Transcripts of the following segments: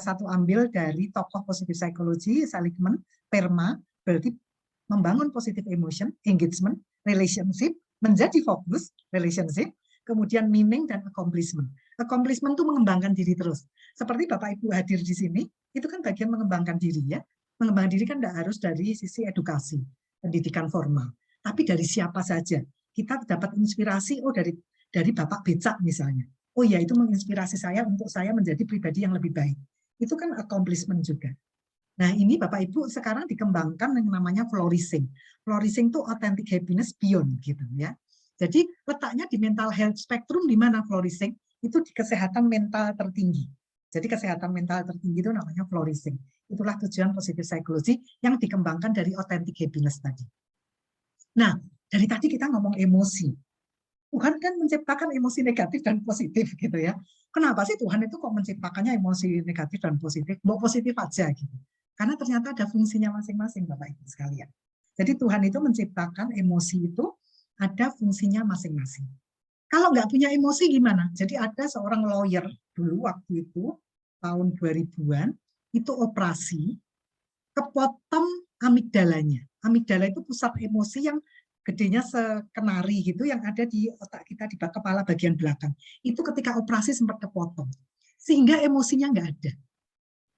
satu ambil dari tokoh positif psikologi, Seligman, PERMA, berarti membangun positive emotion, engagement, relationship, menjadi fokus, relationship, kemudian meaning dan accomplishment. Accomplishment itu mengembangkan diri terus. Seperti Bapak Ibu hadir di sini, itu kan bagian mengembangkan diri ya. Mengembangkan diri kan tidak harus dari sisi edukasi, pendidikan formal, tapi dari siapa saja. Kita dapat inspirasi, oh dari Bapak Becak misalnya. Oh ya, itu menginspirasi saya untuk saya menjadi pribadi yang lebih baik. Itu kan accomplishment juga. Nah, ini Bapak Ibu sekarang dikembangkan yang namanya flourishing. Flourishing itu authentic happiness beyond gitu ya. Jadi letaknya di mental health spectrum di mana flourishing? Itu di kesehatan mental tertinggi. Jadi kesehatan mental tertinggi itu namanya flourishing. Itulah tujuan positif psikologi yang dikembangkan dari authentic happiness tadi. Nah, dari tadi kita ngomong emosi. Tuhan kan menciptakan emosi negatif dan positif gitu ya. Kenapa sih Tuhan itu kok menciptakannya emosi negatif dan positif? Mau positif aja gitu. Karena ternyata ada fungsinya masing-masing Bapak Ibu sekalian. Jadi Tuhan itu menciptakan emosi itu ada fungsinya masing-masing. Kalau nggak punya emosi gimana? Jadi ada seorang lawyer dulu waktu itu tahun 2000-an itu operasi kepotong amigdalanya. Amigdala itu pusat emosi yang gedenya sekenari gitu yang ada di otak kita di kepala bagian belakang. Itu ketika operasi sempat kepotong. Sehingga emosinya nggak ada.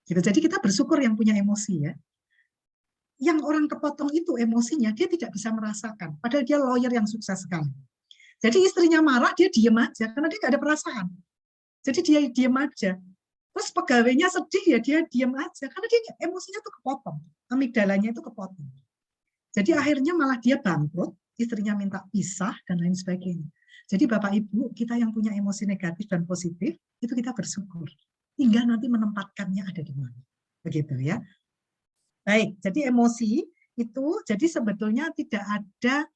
Gitu. Jadi kita bersyukur yang punya emosi ya. Yang orang kepotong itu emosinya dia tidak bisa merasakan. Padahal dia lawyer yang sukses sekali. Jadi istrinya marah dia diem aja karena dia nggak ada perasaan. Jadi dia diem aja. Terus pegawainya sedih ya dia diem aja karena dia emosinya tuh kepotong. Amigdalanya itu kepotong. Jadi akhirnya malah dia bangkrut, istrinya minta pisah dan lain sebagainya. Jadi Bapak Ibu, kita yang punya emosi negatif dan positif, itu kita bersyukur. Tinggal nanti menempatkannya ada di mana. Begitu ya. Baik, jadi emosi itu, jadi sebetulnya tidak ada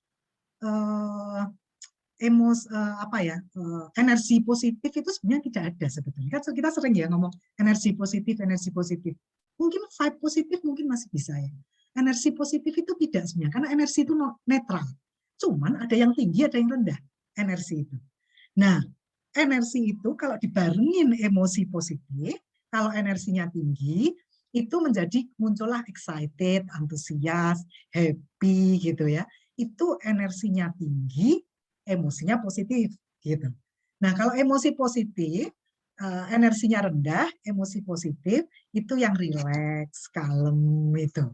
energi positif itu sebenarnya tidak ada sebetulnya. Kan kita sering ya ngomong energi positif. Mungkin vibe positif mungkin masih bisa ya. Energi positif itu tidak sebenarnya, karena energi itu netral. Cuman ada yang tinggi, ada yang rendah energi itu. Nah, energi itu kalau dibarengin emosi positif, kalau energinya tinggi, itu menjadi muncullah excited, antusias, happy gitu ya. Itu energinya tinggi, emosinya positif gitu. Nah, kalau emosi positif, energinya rendah, emosi positif itu yang rileks, kalem itu.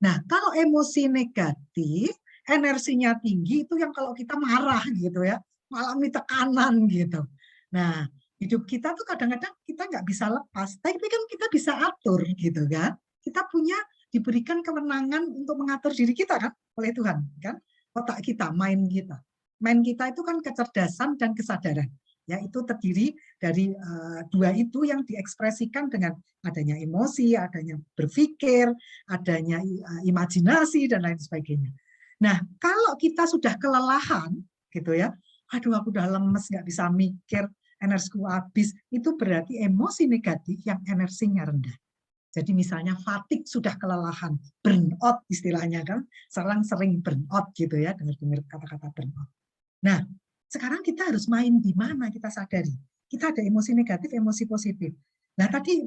Nah, kalau emosi negatif, energinya tinggi itu yang kalau kita marah gitu ya, mengalami tekanan gitu. Nah, hidup kita tuh kadang-kadang kita nggak bisa lepas, tapi kan kita bisa atur gitu kan. Kita diberikan kewenangan untuk mengatur diri kita kan oleh Tuhan kan. Otak kita, mind kita. Mind kita itu kan kecerdasan dan kesadaran. Ya, itu terdiri dari dua itu yang diekspresikan dengan adanya emosi, adanya berpikir, adanya imajinasi dan lain sebagainya. Nah, kalau kita sudah kelelahan gitu ya, aduh aku udah lemes nggak bisa mikir, energiku habis, itu berarti emosi negatif yang energinya rendah. Jadi misalnya fatigue sudah kelelahan, burnout istilahnya kan, sering burnout gitu ya, dengar kata-kata burnout. Nah, sekarang kita harus main di mana kita sadari. Kita ada emosi negatif, emosi positif. Nah, tadi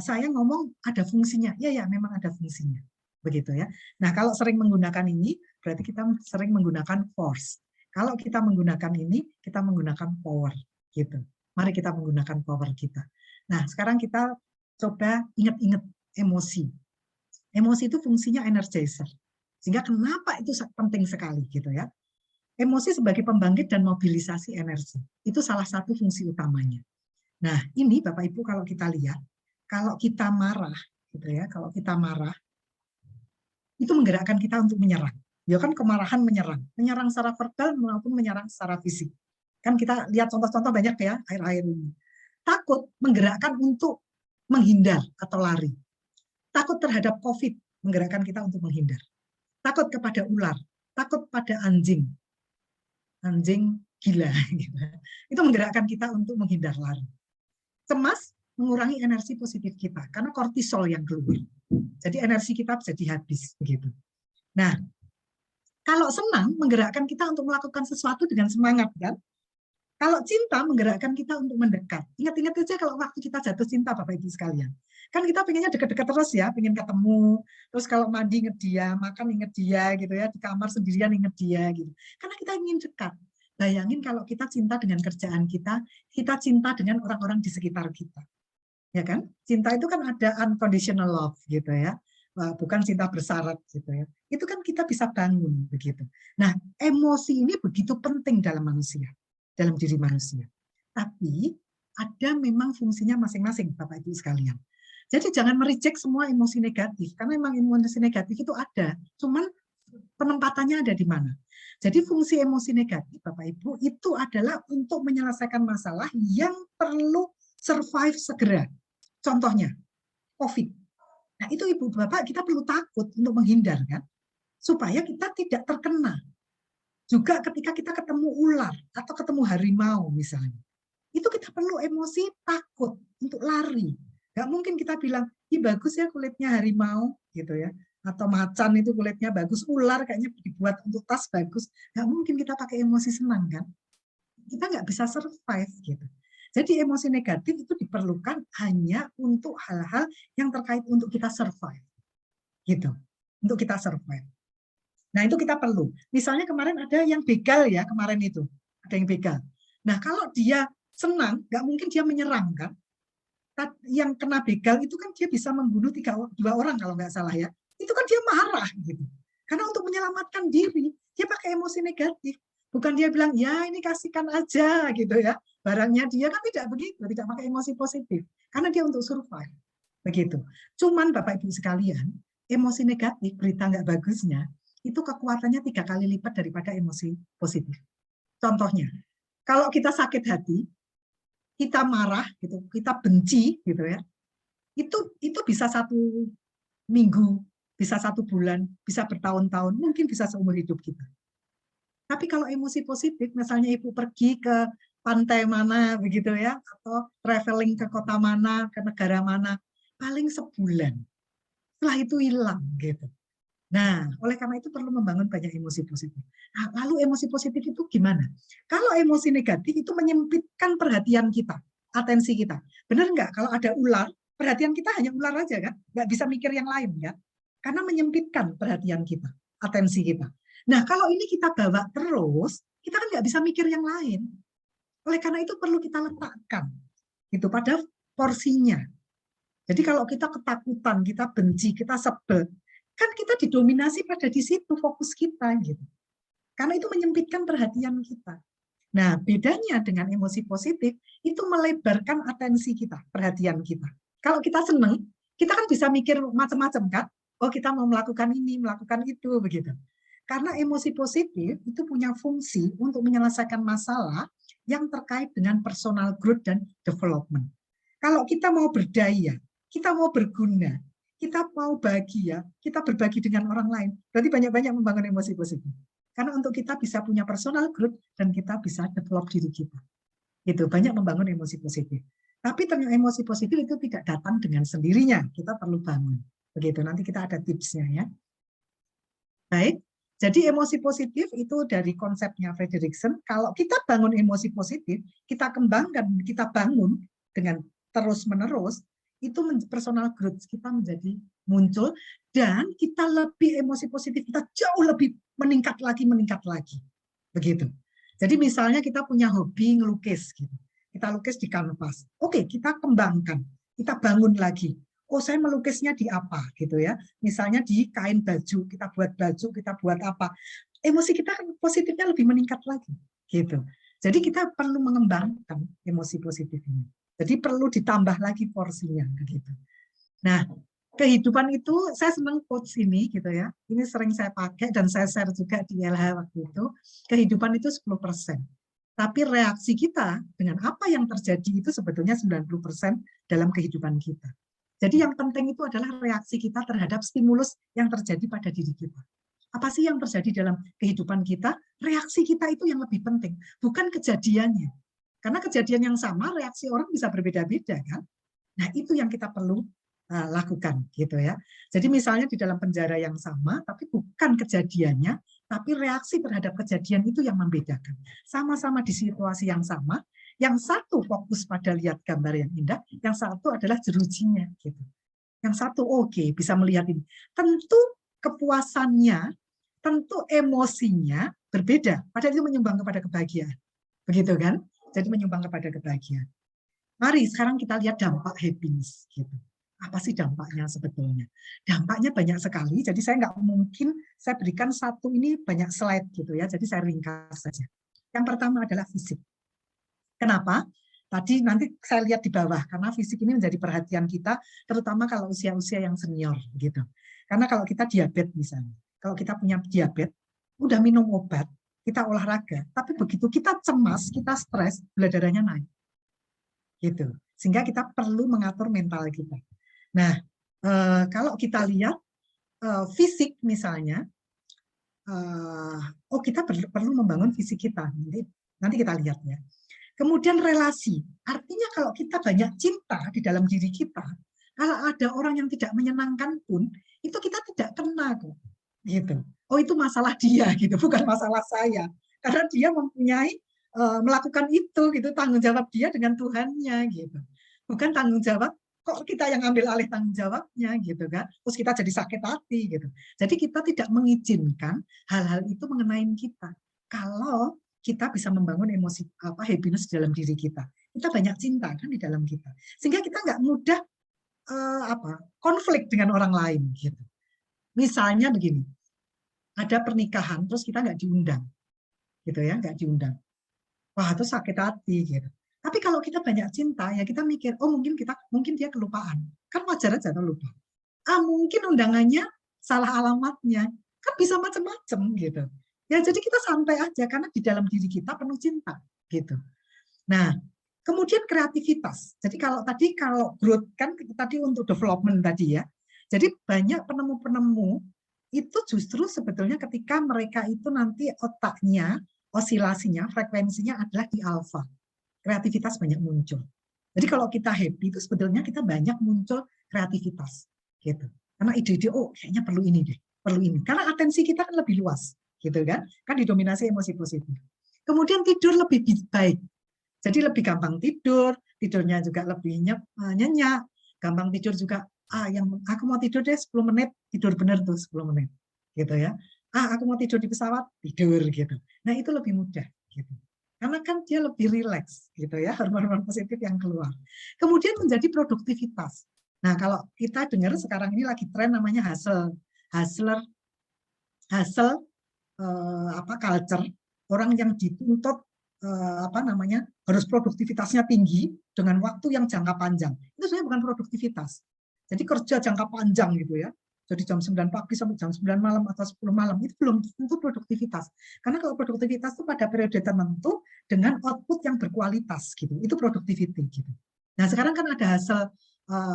saya ngomong ada fungsinya. Ya, memang ada fungsinya. Begitu ya. Nah, kalau sering menggunakan ini, berarti kita sering menggunakan force. Kalau kita menggunakan ini, kita menggunakan power. Gitu. Mari kita menggunakan power kita. Nah, sekarang kita coba ingat-ingat emosi. Emosi itu fungsinya energizer. Sehingga kenapa itu penting sekali gitu ya. Emosi sebagai pembangkit dan mobilisasi energi. Itu salah satu fungsi utamanya. Nah, ini Bapak Ibu kalau kita lihat, kalau kita marah, gitu ya, kalau kita marah, itu menggerakkan kita untuk menyerang. Ya kan kemarahan menyerang secara verbal maupun menyerang secara fisik. Kan kita lihat contoh-contoh banyak ya akhir-akhir ini. Takut menggerakkan untuk menghindar atau lari. Takut terhadap COVID menggerakkan kita untuk menghindar. Takut kepada ular, takut pada anjing gila gitu. Itu menggerakkan kita untuk menghindar lari. Cemas mengurangi energi positif kita karena kortisol yang keluar. Jadi energi kita jadi habis begitu. Nah, kalau senang menggerakkan kita untuk melakukan sesuatu dengan semangat kan. Kalau cinta menggerakkan kita untuk mendekat. Ingat-ingat aja kalau waktu kita jatuh cinta Bapak Ibu sekalian. Kan kita pengennya deket-deket terus ya, pengen ketemu. Terus kalau mandi inget dia, makan inget dia gitu ya, di kamar sendirian inget dia gitu. Karena kita ingin dekat. Bayangin kalau kita cinta dengan kerjaan kita cinta dengan orang-orang di sekitar kita. Ya kan? Cinta itu kan ada unconditional love gitu ya. Bukan cinta bersyarat gitu ya. Itu kan kita bisa bangun begitu. Nah, emosi ini begitu penting dalam manusia, dalam diri manusia. Tapi ada memang fungsinya masing-masing, Bapak Ibu sekalian. Jadi jangan mereject semua emosi negatif, karena memang emosi negatif itu ada, cuman penempatannya ada di mana. Jadi fungsi emosi negatif, Bapak Ibu, itu adalah untuk menyelesaikan masalah yang perlu survive segera. Contohnya, COVID. Nah, itu Ibu Bapak kita perlu takut untuk menghindar kan, supaya kita tidak terkena. Juga ketika kita ketemu ular atau ketemu harimau misalnya, itu kita perlu emosi takut untuk lari. Nggak mungkin kita bilang, ih bagus ya kulitnya harimau gitu ya, atau macan itu kulitnya bagus, ular kayaknya dibuat untuk tas bagus. Nggak mungkin kita pakai emosi senang kan, kita nggak bisa survive gitu. Jadi emosi negatif itu diperlukan hanya untuk hal-hal yang terkait untuk kita survive gitu, untuk kita survive. Nah itu kita perlu. Misalnya kemarin ada yang begal ya, kemarin itu ada yang begal. Nah kalau dia senang, nggak mungkin dia menyerang kan. Yang kena begal itu kan dia bisa membunuh 2 orang kalau nggak salah ya. Itu kan dia marah gitu. Karena untuk menyelamatkan diri, dia pakai emosi negatif. Bukan dia bilang, ya ini kasihkan aja gitu ya. Barangnya dia kan tidak begitu, tidak pakai emosi positif. Karena dia untuk survive. Begitu. Cuman Bapak Ibu sekalian, emosi negatif, berita nggak bagusnya, itu kekuatannya 3 kali lipat daripada emosi positif. Contohnya, kalau kita sakit hati, kita marah gitu, kita benci gitu ya, itu bisa 1 minggu, bisa 1 bulan, bisa bertahun-tahun, mungkin bisa seumur hidup kita. Tapi kalau emosi positif, misalnya Ibu pergi ke pantai mana begitu ya, atau traveling ke kota mana, ke negara mana, paling sebulan. Setelah itu hilang gitu. Nah, oleh karena itu perlu membangun banyak emosi positif. Nah, lalu emosi positif itu gimana? Kalau emosi negatif itu menyempitkan perhatian kita, atensi kita. Benar nggak? Kalau ada ular, perhatian kita hanya ular aja kan? Nggak bisa mikir yang lain ya. Karena menyempitkan perhatian kita, atensi kita. Nah, kalau ini kita bawa terus, kita kan nggak bisa mikir yang lain. Oleh karena itu perlu kita letakkan gitu pada porsinya. Jadi kalau kita ketakutan, kita benci, kita sebel, kan kita didominasi pada di situ fokus kita gitu. Karena itu menyempitkan perhatian kita. Nah, bedanya dengan emosi positif itu melebarkan atensi kita, perhatian kita. Kalau kita senang, kita kan bisa mikir macam-macam kan? Oh, kita mau melakukan ini, melakukan itu begitu. Karena emosi positif itu punya fungsi untuk menyelesaikan masalah yang terkait dengan personal growth dan development. Kalau kita mau berdaya, kita mau berguna, kita mau bahagia, kita berbagi dengan orang lain, berarti banyak-banyak membangun emosi positif. Karena untuk kita bisa punya personal growth dan kita bisa develop diri kita. Itu banyak membangun emosi positif. Tapi ternyata emosi positif itu tidak datang dengan sendirinya, kita perlu bangun. Begitu, nanti kita ada tipsnya ya. Baik, jadi emosi positif itu dari konsepnya Frederickson. Kalau kita bangun emosi positif, kita kembangkan, kita bangun dengan terus-menerus, itu personal growth kita menjadi muncul dan kita lebih emosi positif kita jauh lebih meningkat lagi begitu. Jadi misalnya kita punya hobi ngelukis gitu, kita lukis di kanvas, oke kita kembangkan, kita bangun lagi, oh saya melukisnya di apa gitu ya, misalnya di kain baju, kita buat baju, kita buat apa, emosi kita kan positifnya lebih meningkat lagi gitu. Jadi kita perlu mengembangkan emosi positif ini. Jadi perlu ditambah lagi porsinya begitu. Nah, kehidupan itu saya senang quotes ini gitu ya. Ini sering saya pakai dan saya share juga di LH waktu itu. Kehidupan itu 10%. Tapi reaksi kita dengan apa yang terjadi itu sebetulnya 90% dalam kehidupan kita. Jadi yang penting itu adalah reaksi kita terhadap stimulus yang terjadi pada diri kita. Apa sih yang terjadi dalam kehidupan kita? Reaksi kita itu yang lebih penting, bukan kejadiannya. Karena kejadian yang sama, reaksi orang bisa berbeda-beda kan. Nah, itu yang kita perlu lakukan gitu ya. Jadi misalnya di dalam penjara yang sama, tapi bukan kejadiannya, tapi reaksi terhadap kejadian itu yang membedakan. Sama-sama di situasi yang sama, yang satu fokus pada lihat gambar yang indah, yang satu adalah jerujinya gitu. yang satu oke, bisa melihat ini. Tentu kepuasannya, tentu emosinya berbeda. Padahal itu menyumbang kepada kebahagiaan. Begitu kan? Jadi menyumbang kepada kebahagiaan. Mari sekarang kita lihat dampak happiness. Gitu. Apa sih dampaknya sebetulnya? Dampaknya banyak sekali, jadi saya nggak mungkin saya berikan satu ini banyak slide gitu ya, jadi saya ringkas saja. Yang pertama adalah fisik. Kenapa? Tadi nanti saya lihat di bawah, karena fisik ini menjadi perhatian kita, terutama kalau usia-usia yang senior gitu. Karena kalau kita diabetes misalnya, kalau kita punya diabetes, udah minum obat, kita olahraga, tapi begitu kita cemas, kita stres, gula darahnya naik. Gitu. Sehingga kita perlu mengatur mental kita. Nah, kalau kita lihat fisik misalnya, kita perlu membangun fisik kita. Nanti kita lihat ya. Kemudian relasi, artinya kalau kita banyak cinta di dalam diri kita, kalau ada orang yang tidak menyenangkan pun, itu kita tidak kena kok. Gitu. Oh itu masalah dia gitu, bukan masalah saya. Karena dia mempunyai melakukan itu gitu, tanggung jawab dia dengan Tuhannya gitu. Bukan tanggung jawab kok kita yang ambil alih tanggung jawabnya gitu kan, terus kita jadi sakit hati gitu. Jadi kita tidak mengizinkan hal-hal itu mengenai kita. Kalau kita bisa membangun emosi happiness dalam diri kita, kita banyak cinta kan di dalam kita, sehingga kita nggak mudah konflik dengan orang lain gitu. Misalnya begini, ada pernikahan terus kita nggak diundang, gitu ya, nggak diundang. Wah itu sakit hati gitu. Tapi kalau kita banyak cinta, ya kita mikir, oh mungkin dia kelupaan. Kan wajar aja kalau lupa. Mungkin undangannya salah alamatnya. Kan bisa macam-macam gitu. Ya jadi kita santai aja, karena di dalam diri kita penuh cinta gitu. Nah, kemudian kreativitas. Jadi kalau growth kan tadi untuk development tadi ya. Jadi banyak penemu-penemu itu justru sebetulnya ketika mereka itu nanti otaknya, osilasinya, frekuensinya adalah di alfa. Kreativitas banyak muncul. Jadi kalau kita happy itu sebetulnya kita banyak muncul kreativitas gitu. Karena ide-ide kayaknya perlu ini deh, perlu ini. Karena atensi kita kan lebih luas gitu kan. Kan didominasi emosi positif. Kemudian tidur lebih baik. Jadi lebih gampang tidur, tidurnya juga lebih nyenyak, gampang tidur juga. Aku mau tidur deh 10 menit, tidur bener tuh 10 menit. Gitu ya. Aku mau tidur di pesawat, tidur gitu. Nah, itu lebih mudah gitu. Karena kan dia lebih rileks gitu ya, hormon-hormon positif yang keluar. Kemudian menjadi produktivitas. Nah, kalau kita dengar sekarang ini lagi tren namanya hustle culture, orang yang dituntut harus produktivitasnya tinggi dengan waktu yang jangka panjang. Itu sebenarnya bukan produktivitas. Jadi kerja jangka panjang gitu ya. Jadi jam 9 pagi sampai jam 9 malam atau 10 malam itu belum tentu produktivitas. Karena kalau produktivitas itu pada periode tertentu dengan output yang berkualitas gitu. Itu productivity gitu. Nah, sekarang kan ada hasil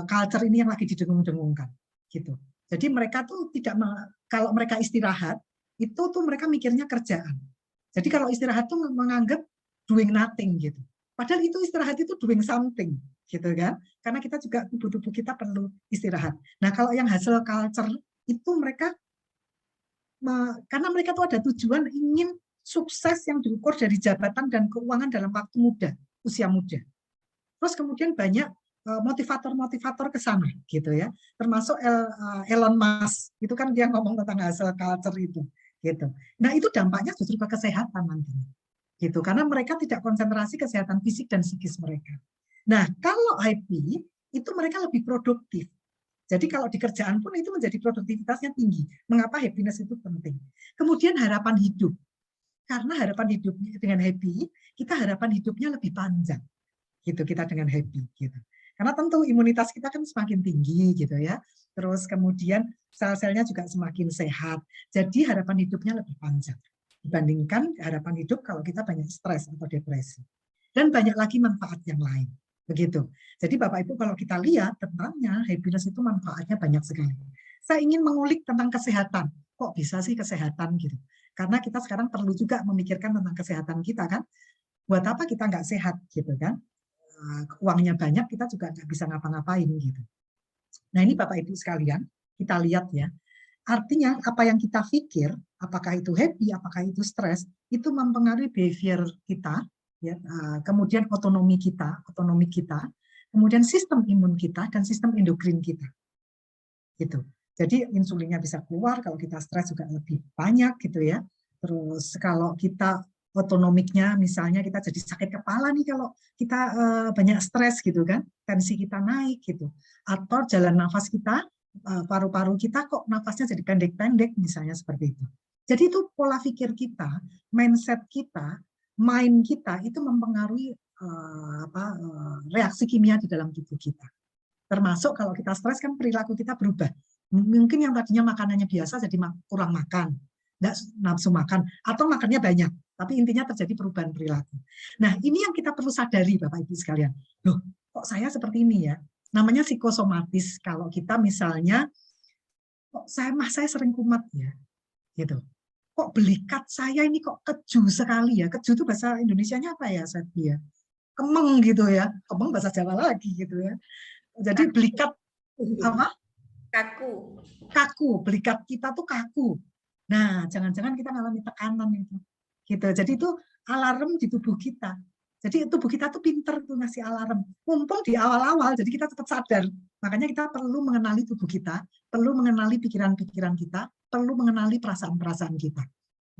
culture ini yang lagi didengung-dengungkan gitu. Jadi mereka tuh kalau mereka istirahat itu tuh mereka mikirnya kerjaan. Jadi kalau istirahat tuh menganggap doing nothing gitu. Padahal itu istirahat itu doing something gitu kan. Karena kita juga tubuh kita perlu istirahat. Nah, kalau yang hasil culture itu mereka karena mereka tuh ada tujuan ingin sukses yang diukur dari jabatan dan keuangan dalam waktu muda, usia muda. Terus kemudian banyak motivator-motivator ke sana gitu ya. Termasuk Elon Musk, itu kan dia ngomong tentang hasil culture itu gitu. Nah, itu dampaknya justru ke kesehatan nantinya. Gitu, karena mereka tidak konsentrasi kesehatan fisik dan psikis mereka. Nah, kalau happy itu mereka lebih produktif. Jadi kalau di kerjaan pun itu menjadi produktivitasnya tinggi. Mengapa happiness itu penting? Kemudian harapan hidup. Karena harapan hidupnya dengan happy, kita harapan hidupnya lebih panjang. Gitu kita dengan happy gitu. Karena tentu imunitas kita kan semakin tinggi gitu ya. Terus kemudian sel-selnya juga semakin sehat. Jadi harapan hidupnya lebih panjang dibandingkan harapan hidup kalau kita banyak stres atau depresi. Dan banyak lagi manfaat yang lain. Begitu. Jadi Bapak Ibu kalau kita lihat tentangnya, happiness itu manfaatnya banyak sekali. Saya ingin mengulik tentang kesehatan. Kok bisa sih kesehatan gitu? Karena kita sekarang perlu juga memikirkan tentang kesehatan kita kan. Buat apa kita nggak sehat gitu kan? Uangnya banyak, kita juga nggak bisa ngapa-ngapain gitu. Nah ini Bapak Ibu sekalian, kita lihat ya. Artinya apa yang kita pikir, apakah itu happy, apakah itu stres, itu mempengaruhi behavior kita, ya, kemudian otonomi kita, kemudian sistem imun kita dan sistem endokrin kita. gitu. Jadi insulinnya bisa keluar, kalau kita stres juga lebih banyak gitu ya. Terus kalau kita otonomiknya misalnya kita jadi sakit kepala nih kalau kita banyak stres gitu kan, tensi kita naik gitu. Atau jalan nafas kita, paru-paru kita kok nafasnya jadi pendek-pendek misalnya seperti itu. Jadi itu pola pikir kita, mindset kita, mind kita itu mempengaruhi reaksi kimia di dalam tubuh kita. Termasuk kalau kita stres kan perilaku kita berubah. Mungkin yang tadinya makanannya biasa jadi kurang makan, nggak nafsu makan, atau makannya banyak. Tapi intinya terjadi perubahan perilaku. Nah, ini yang kita perlu sadari, Bapak Ibu sekalian. Loh, kok saya seperti ini ya? Namanya psikosomatis. Kalau kita misalnya, kok saya sering kumat ya, gitu. Kok belikat saya ini kok keju sekali ya? Keju itu bahasa Indonesianya apa ya, Satya? Kemeng gitu ya. Kemeng bahasa Jawa lagi gitu ya. Jadi belikat apa? Kaku, belikat kita tuh kaku. Nah, jangan-jangan kita mengalami tekanan itu. Gitu. Jadi itu alarm di tubuh kita. Jadi tubuh kita tuh pinter tuh ngasih alarm. Mumpung di awal-awal, jadi kita tetap sadar. Makanya kita perlu mengenali tubuh kita, perlu mengenali pikiran-pikiran kita, perlu mengenali perasaan-perasaan kita.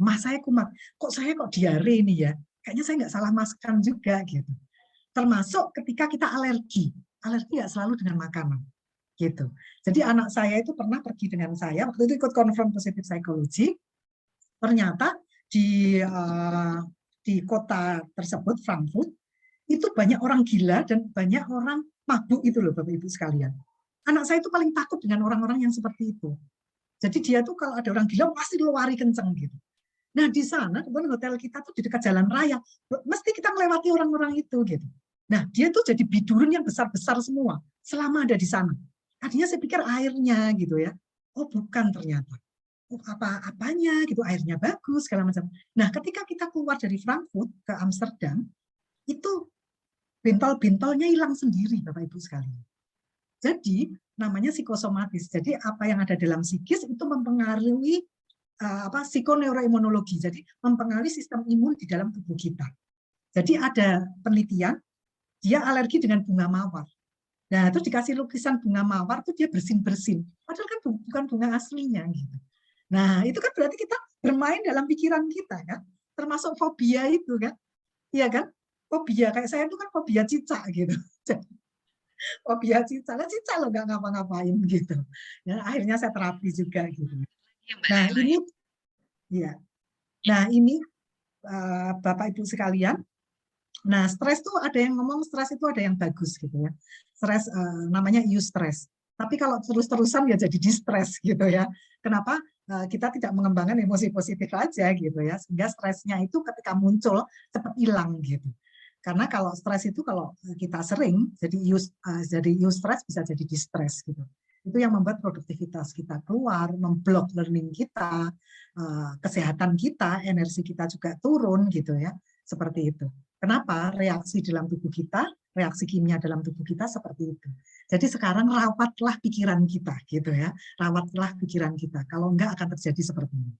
Mas saya kumat, kok saya kok diare ini ya? Kayaknya saya nggak salah makan juga gitu. Termasuk ketika kita alergi. Alergi nggak selalu dengan makanan. Gitu. Jadi anak saya itu pernah pergi dengan saya, waktu itu ikut confront positive psychology, ternyata di kota tersebut, Frankfurt, itu banyak orang gila dan banyak orang mabuk itu loh Bapak Ibu sekalian. Anak saya itu paling takut dengan orang-orang yang seperti itu. Jadi dia tuh kalau ada orang gila pasti lari kenceng gitu. Nah di sana, kebetulan hotel kita tuh di dekat jalan raya, mesti kita melewati orang-orang itu gitu. Nah dia tuh jadi bidurun yang besar-besar semua selama ada di sana. Tadinya saya pikir airnya gitu ya. Oh bukan ternyata. Oh, apa-apanya gitu, airnya bagus segala macam. Nah, ketika kita keluar dari Frankfurt ke Amsterdam, itu bentol-bentolnya hilang sendiri Bapak Ibu sekalian. Jadi namanya psikosomatis. Jadi apa yang ada dalam psikis itu mempengaruhi psikoneuroimunologi. Jadi mempengaruhi sistem imun di dalam tubuh kita. Jadi ada penelitian, dia alergi dengan bunga mawar. Nah, terus dikasih lukisan bunga mawar tuh dia bersin-bersin. Padahal kan bukan bunga aslinya gitu. Nah, itu kan berarti kita bermain dalam pikiran kita kan. Termasuk fobia itu kan. Iya kan? Fobia kayak saya itu kan fobia cicak gitu. Fobia cicak, lah cicak loh nggak ngapa-ngapain gitu. Ya, akhirnya saya terapi juga gitu. Nah, ini ya. Nah, ini Bapak Ibu sekalian. Nah, stres tuh ada yang ngomong stres itu ada yang bagus gitu ya. Stres namanya eustress. Tapi kalau terus-terusan ya jadi distres gitu ya. Kenapa? Kita tidak mengembangkan emosi positif aja gitu ya. Sehingga stresnya itu ketika muncul cepat hilang gitu. Karena kalau stres itu kalau kita sering jadi eustress bisa jadi distres gitu. Itu yang membuat produktivitas kita keluar, memblok learning kita, kesehatan kita, energi kita juga turun gitu ya. Seperti itu. Kenapa? Reaksi dalam tubuh kita, reaksi kimia dalam tubuh kita seperti itu. Jadi sekarang rawatlah pikiran kita, gitu ya. Rawatlah pikiran kita. Kalau enggak akan terjadi seperti ini.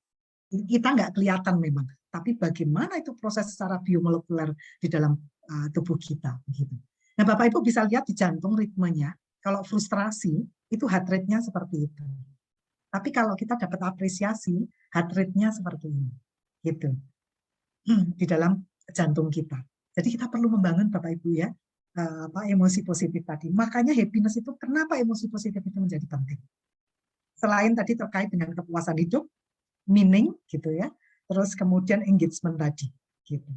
Kita enggak kelihatan memang, tapi bagaimana itu proses secara biomolekuler di dalam tubuh kita, gitu. Nah, Bapak Ibu bisa lihat di jantung ritmenya. Kalau frustrasi itu heart rate-nya seperti itu. Tapi kalau kita dapat apresiasi, heart rate-nya seperti ini, gitu. Di dalam jantung kita. Jadi kita perlu membangun Bapak Ibu ya emosi positif tadi. Makanya happiness itu kenapa emosi positif itu menjadi penting. Selain tadi terkait dengan kepuasan hidup, meaning gitu ya, terus kemudian engagement tadi gitu.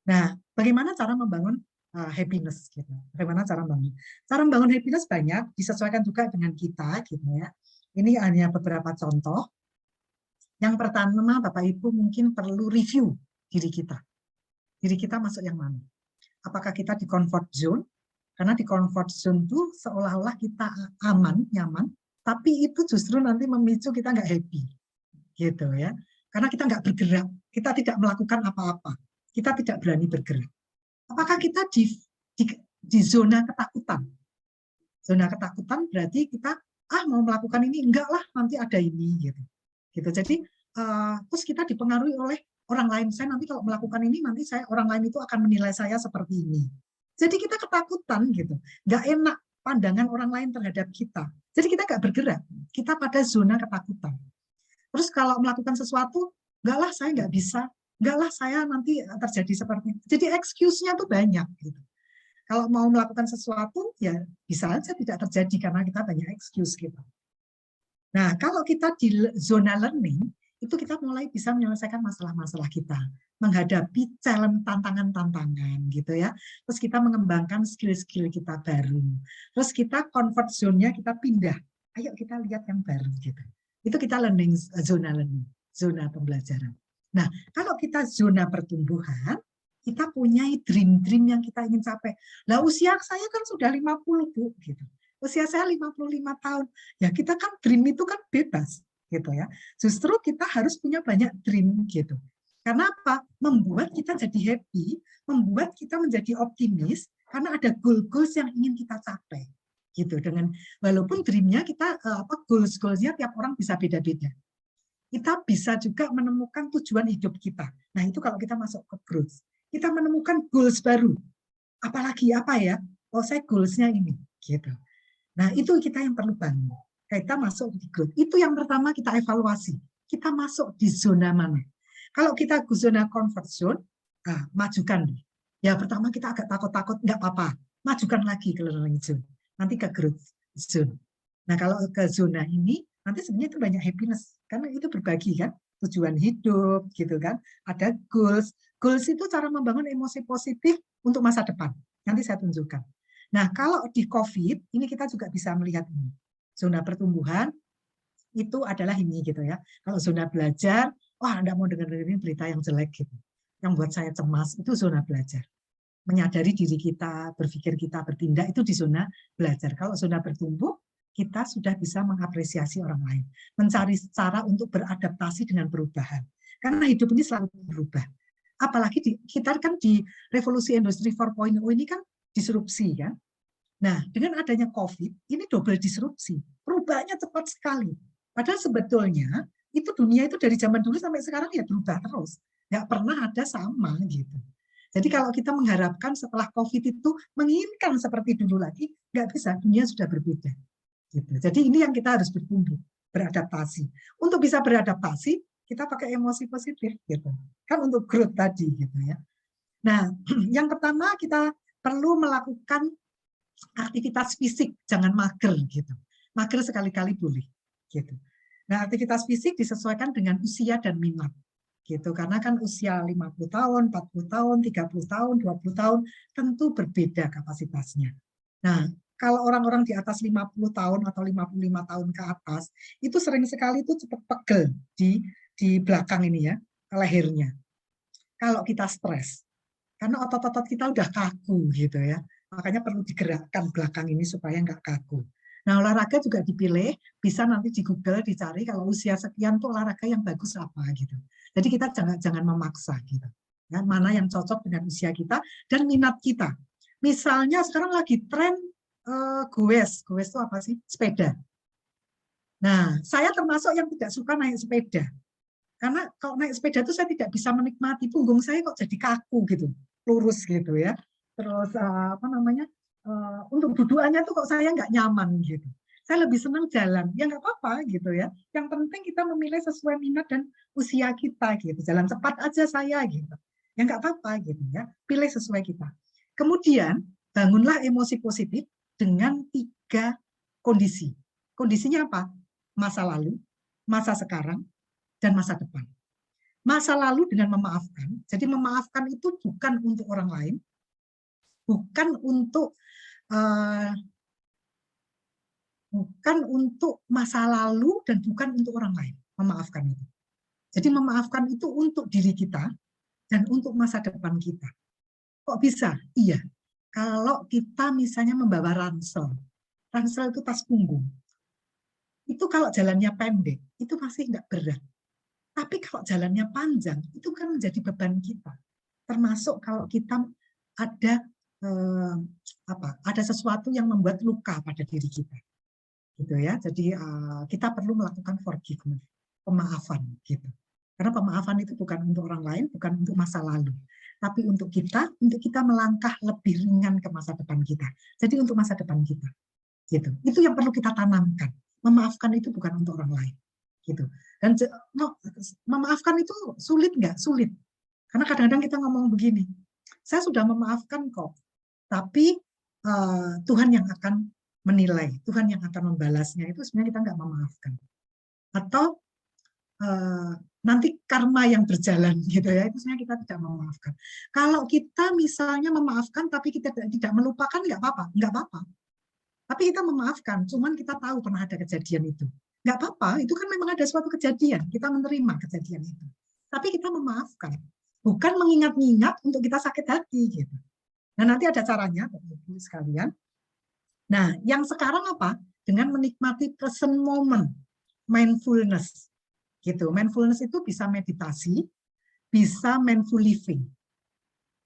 Nah, bagaimana cara membangun happiness gitu? Bagaimana cara membangun? Cara membangun happiness banyak, disesuaikan juga dengan kita gitu ya. Ini hanya beberapa contoh. Yang pertama Bapak Ibu mungkin perlu review diri kita. Diri kita masuk yang mana? Apakah kita di comfort zone? Karena di comfort zone itu seolah-olah kita aman, nyaman, tapi itu justru nanti memicu kita nggak happy, gitu ya. Karena kita nggak bergerak, kita tidak melakukan apa-apa, kita tidak berani bergerak. Apakah kita di zona ketakutan? Zona ketakutan berarti kita mau melakukan ini enggak lah, nanti ada ini, gitu. Jadi terus kita dipengaruhi oleh orang lain. Saya nanti kalau melakukan ini nanti orang lain itu akan menilai saya seperti ini. Jadi kita ketakutan gitu, nggak enak pandangan orang lain terhadap kita. Jadi kita nggak bergerak, kita pada zona ketakutan. Terus kalau melakukan sesuatu, enggak lah saya nggak bisa, enggak lah saya nanti terjadi seperti itu. Jadi excuse-nya tuh banyak gitu. Kalau mau melakukan sesuatu, ya bisa aja tidak terjadi karena kita banyak excuse gitu. Nah, kalau kita di zona learning, itu kita mulai bisa menyelesaikan masalah-masalah kita, menghadapi challenge, tantangan-tantangan gitu ya. Terus kita mengembangkan skill-skill kita baru. Terus kita comfort zone-nya kita pindah. Ayo kita lihat yang baru gitu. Itu kita learning, zona pembelajaran. Nah, kalau kita zona pertumbuhan, kita punya dream-dream yang kita ingin capai. Lah usia saya kan sudah 50, Bu, gitu. Usia saya 55 tahun. Ya kita kan dream itu kan bebas gitu ya. Justru kita harus punya banyak dream gitu. Karena apa? Membuat kita jadi happy, membuat kita menjadi optimis karena ada goal-goals yang ingin kita capai. Gitu, dengan walaupun dreamnya kita goals-goalsnya tiap orang bisa beda-beda. Kita bisa juga menemukan tujuan hidup kita. Nah, itu kalau kita masuk ke growth. Kita menemukan goals baru. Apalagi apa ya? Oh, saya goals-nya ini gitu. Nah, itu kita yang perlu bangun. Kita masuk di growth. Itu yang pertama kita evaluasi. Kita masuk di zona mana? Kalau kita ke zona comfort zone, majukan. Ya, pertama kita agak takut-takut, nggak apa-apa. Majukan lagi ke learning zone. Nanti ke growth zone. Nah, kalau ke zona ini, nanti sebenarnya itu banyak happiness. Karena itu berbagi kan. Tujuan hidup, gitu kan. Ada goals. Goals itu cara membangun emosi positif untuk masa depan. Nanti saya tunjukkan. Nah, kalau di COVID, ini kita juga bisa melihat ini. Zona pertumbuhan, itu adalah ini gitu ya. Kalau zona belajar, wah Anda mau dengerin berita yang jelek gitu. Yang buat saya cemas, itu zona belajar. Menyadari diri kita, berpikir kita, bertindak, itu di zona belajar. Kalau zona bertumbuh, kita sudah bisa mengapresiasi orang lain. Mencari cara untuk beradaptasi dengan perubahan. Karena hidup ini selalu berubah. Apalagi kita kan di revolusi industri 4.0 ini kan disrupsi kan. Nah, dengan adanya COVID, ini double disrupsi. Perubahannya cepat sekali. Padahal sebetulnya, itu dunia itu dari zaman dulu sampai sekarang ya berubah terus. Nggak pernah ada sama gitu. Jadi kalau kita mengharapkan setelah COVID itu menginginkan seperti dulu lagi, nggak bisa, dunia sudah berbeda. Gitu. Jadi ini yang kita harus bertumbuh, beradaptasi. Untuk bisa beradaptasi, kita pakai emosi positif. Gitu. Kan untuk growth tadi. Gitu ya. Nah, yang pertama kita perlu melakukan aktivitas fisik, jangan mager gitu. Mager sekali-kali boleh gitu. Nah, aktivitas fisik disesuaikan dengan usia dan minat gitu. Karena kan usia 50 tahun, 40 tahun, 30 tahun, 20 tahun tentu berbeda kapasitasnya. Nah, kalau orang-orang di atas 50 tahun atau 55 tahun ke atas, itu sering sekali itu cepat pegel di belakang ini ya, lehernya. Kalau kita stres, karena otot-otot kita udah kaku gitu ya. Makanya perlu digerakkan belakang ini supaya nggak kaku. Nah, olahraga juga dipilih, bisa nanti di Google dicari kalau usia sekian tuh olahraga yang bagus apa gitu. Jadi kita jangan memaksa gitu. Ya, mana yang cocok dengan usia kita dan minat kita. Misalnya sekarang lagi tren goes itu apa sih? Sepeda. Nah, saya termasuk yang tidak suka naik sepeda. Karena kalau naik sepeda itu saya tidak bisa menikmati, punggung saya kok jadi kaku gitu, lurus gitu ya. Terus untuk dudukannya tuh kok saya nggak nyaman gitu. Saya lebih senang jalan, ya nggak apa-apa gitu ya. Yang penting kita memilih sesuai minat dan usia kita gitu. Jalan cepat aja saya gitu, ya nggak apa-apa gitu ya. Pilih sesuai kita. Kemudian bangunlah emosi positif dengan 3 kondisi. Kondisinya apa? Masa lalu, masa sekarang, dan masa depan. Masa lalu dengan memaafkan. Jadi memaafkan itu bukan untuk orang lain, bukan untuk masa lalu dan bukan untuk orang lain. Memaafkan itu. Jadi memaafkan itu untuk diri kita dan untuk masa depan kita. Kok bisa? Iya. Kalau kita misalnya membawa ransel. Ransel itu tas punggung. Itu kalau jalannya pendek, itu masih nggak berat. Tapi kalau jalannya panjang, itu kan menjadi beban kita. Termasuk kalau kita ada ada sesuatu yang membuat luka pada diri kita, gitu ya. Jadi kita perlu melakukan forgiveness, pemaafan, gitu. Karena pemaafan itu bukan untuk orang lain, bukan untuk masa lalu, tapi untuk kita melangkah lebih ringan ke masa depan kita. Jadi untuk masa depan kita. Gitu. Itu yang perlu kita tanamkan. Memaafkan itu bukan untuk orang lain. Gitu. Dan memaafkan itu sulit nggak? Sulit. Karena kadang-kadang kita ngomong begini, saya sudah memaafkan kok, tapi Tuhan yang akan menilai, Tuhan yang akan membalasnya. Itu sebenarnya kita nggak memaafkan. Atau nanti karma yang berjalan gitu ya, itu sebenarnya kita tidak memaafkan. Kalau kita misalnya memaafkan tapi kita tidak melupakan, nggak apa-apa. Tapi kita memaafkan, cuman kita tahu pernah ada kejadian itu. Nggak apa-apa, itu kan memang ada suatu kejadian, kita menerima kejadian itu. Tapi kita memaafkan, bukan mengingat-ingat untuk kita sakit hati gitu. Nah, nanti ada caranya, Bapak-Ibu sekalian. Nah, yang sekarang apa? Dengan menikmati present moment, mindfulness. Gitu. Mindfulness itu bisa meditasi, bisa mindful living.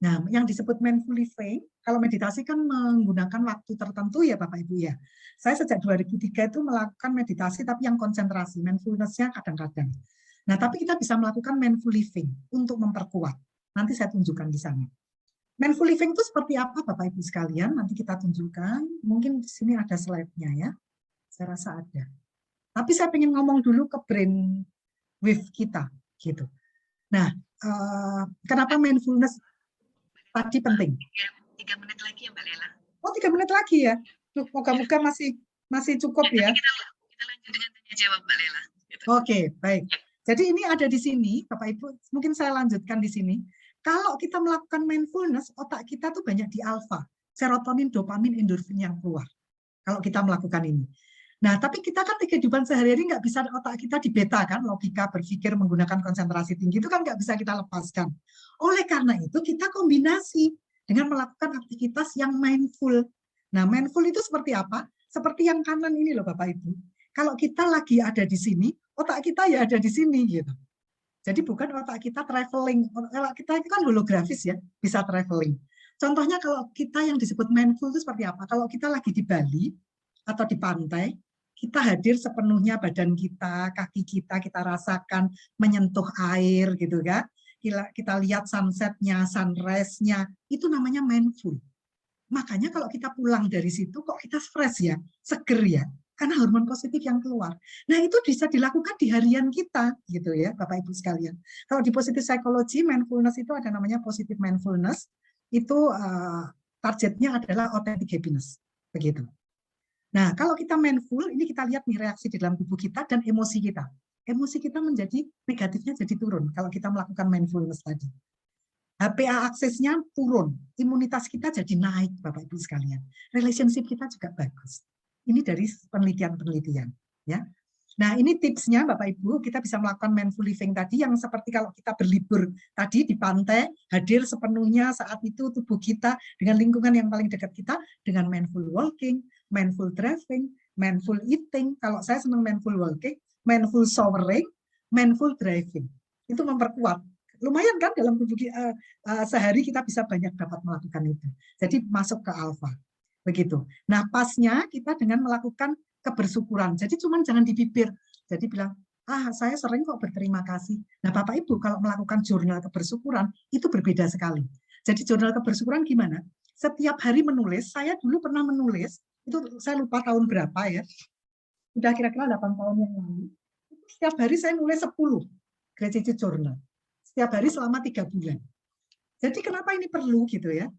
Nah, yang disebut mindful living, kalau meditasi kan menggunakan waktu tertentu ya Bapak Ibu ya. Saya sejak 2003 itu melakukan meditasi tapi yang konsentrasi, mindfulness-nya kadang-kadang. Nah, tapi kita bisa melakukan mindful living untuk memperkuat. Nanti saya tunjukkan di sana. Mindful living itu seperti apa Bapak Ibu sekalian? Nanti kita tunjukkan. Mungkin di sini ada slide-nya ya. Saya rasa ada. Tapi saya ingin ngomong dulu ke brain wave kita gitu. Nah, kenapa mindfulness tadi penting? 3 menit lagi ya Mbak Lela. Oh, 3 menit lagi ya. Moga-moga masih cukup ya. Kita lanjut dengan tanya jawab Mbak Lela. Gitu. Oke, baik. Jadi ini ada di sini, Bapak Ibu. Mungkin saya lanjutkan di sini. Kalau kita melakukan mindfulness, otak kita tuh banyak di alfa, serotonin, dopamin, endorfin yang keluar. Kalau kita melakukan ini. Nah, tapi kita kan di kehidupan sehari-hari nggak bisa otak kita di beta kan, logika, berpikir, menggunakan konsentrasi tinggi itu kan nggak bisa kita lepaskan. Oleh karena itu kita kombinasi dengan melakukan aktivitas yang mindful. Nah, mindful itu seperti apa? Seperti yang kanan ini loh Bapak Ibu. Kalau kita lagi ada di sini, otak kita ya ada di sini gitu. Jadi bukan otak kita traveling, otak kita itu kan holografis ya, bisa traveling. Contohnya kalau kita yang disebut mindful itu seperti apa? Kalau kita lagi di Bali atau di pantai, kita hadir sepenuhnya badan kita, kaki kita rasakan menyentuh air gitu kan. Kita lihat sunset-nya, sunrise-nya, itu namanya mindful. Makanya kalau kita pulang dari situ kok kita fresh ya, seger ya, karena hormon positif yang keluar. Nah, itu bisa dilakukan di harian kita gitu ya, Bapak Ibu sekalian. Kalau di positive psychology, mindfulness itu ada namanya positive mindfulness. Itu targetnya adalah authentic happiness. Begitu. Nah, kalau kita mindful, ini kita lihat nih reaksi di dalam tubuh kita dan emosi kita. Emosi kita menjadi negatifnya jadi turun kalau kita melakukan mindfulness tadi. HPA aksesnya turun, imunitas kita jadi naik, Bapak Ibu sekalian. Relationship kita juga bagus. Ini dari penelitian-penelitian, ya. Nah, ini tipsnya Bapak Ibu, kita bisa melakukan mindful living tadi yang seperti kalau kita berlibur tadi di pantai, hadir sepenuhnya saat itu tubuh kita dengan lingkungan yang paling dekat kita dengan mindful walking, mindful driving, mindful eating. Kalau saya senang mindful walking, mindful showering, mindful driving. Itu memperkuat. Lumayan kan dalam tubuh sehari kita bisa banyak dapat melakukan itu. Jadi masuk ke alfa. Begitu. Nah, pasnya kita dengan melakukan kebersyukuran. Jadi cuman jangan di bibir. Jadi bilang, saya sering kok berterima kasih. Nah, Bapak Ibu kalau melakukan jurnal kebersyukuran itu berbeda sekali. Jadi jurnal kebersyukuran gimana? Setiap hari menulis, saya dulu pernah menulis, itu saya lupa tahun berapa ya. Sudah kira-kira 8 tahun yang lalu. Setiap hari saya nulis 10 gratitude journal. Setiap hari selama 3 bulan. Jadi kenapa ini perlu gitu ya?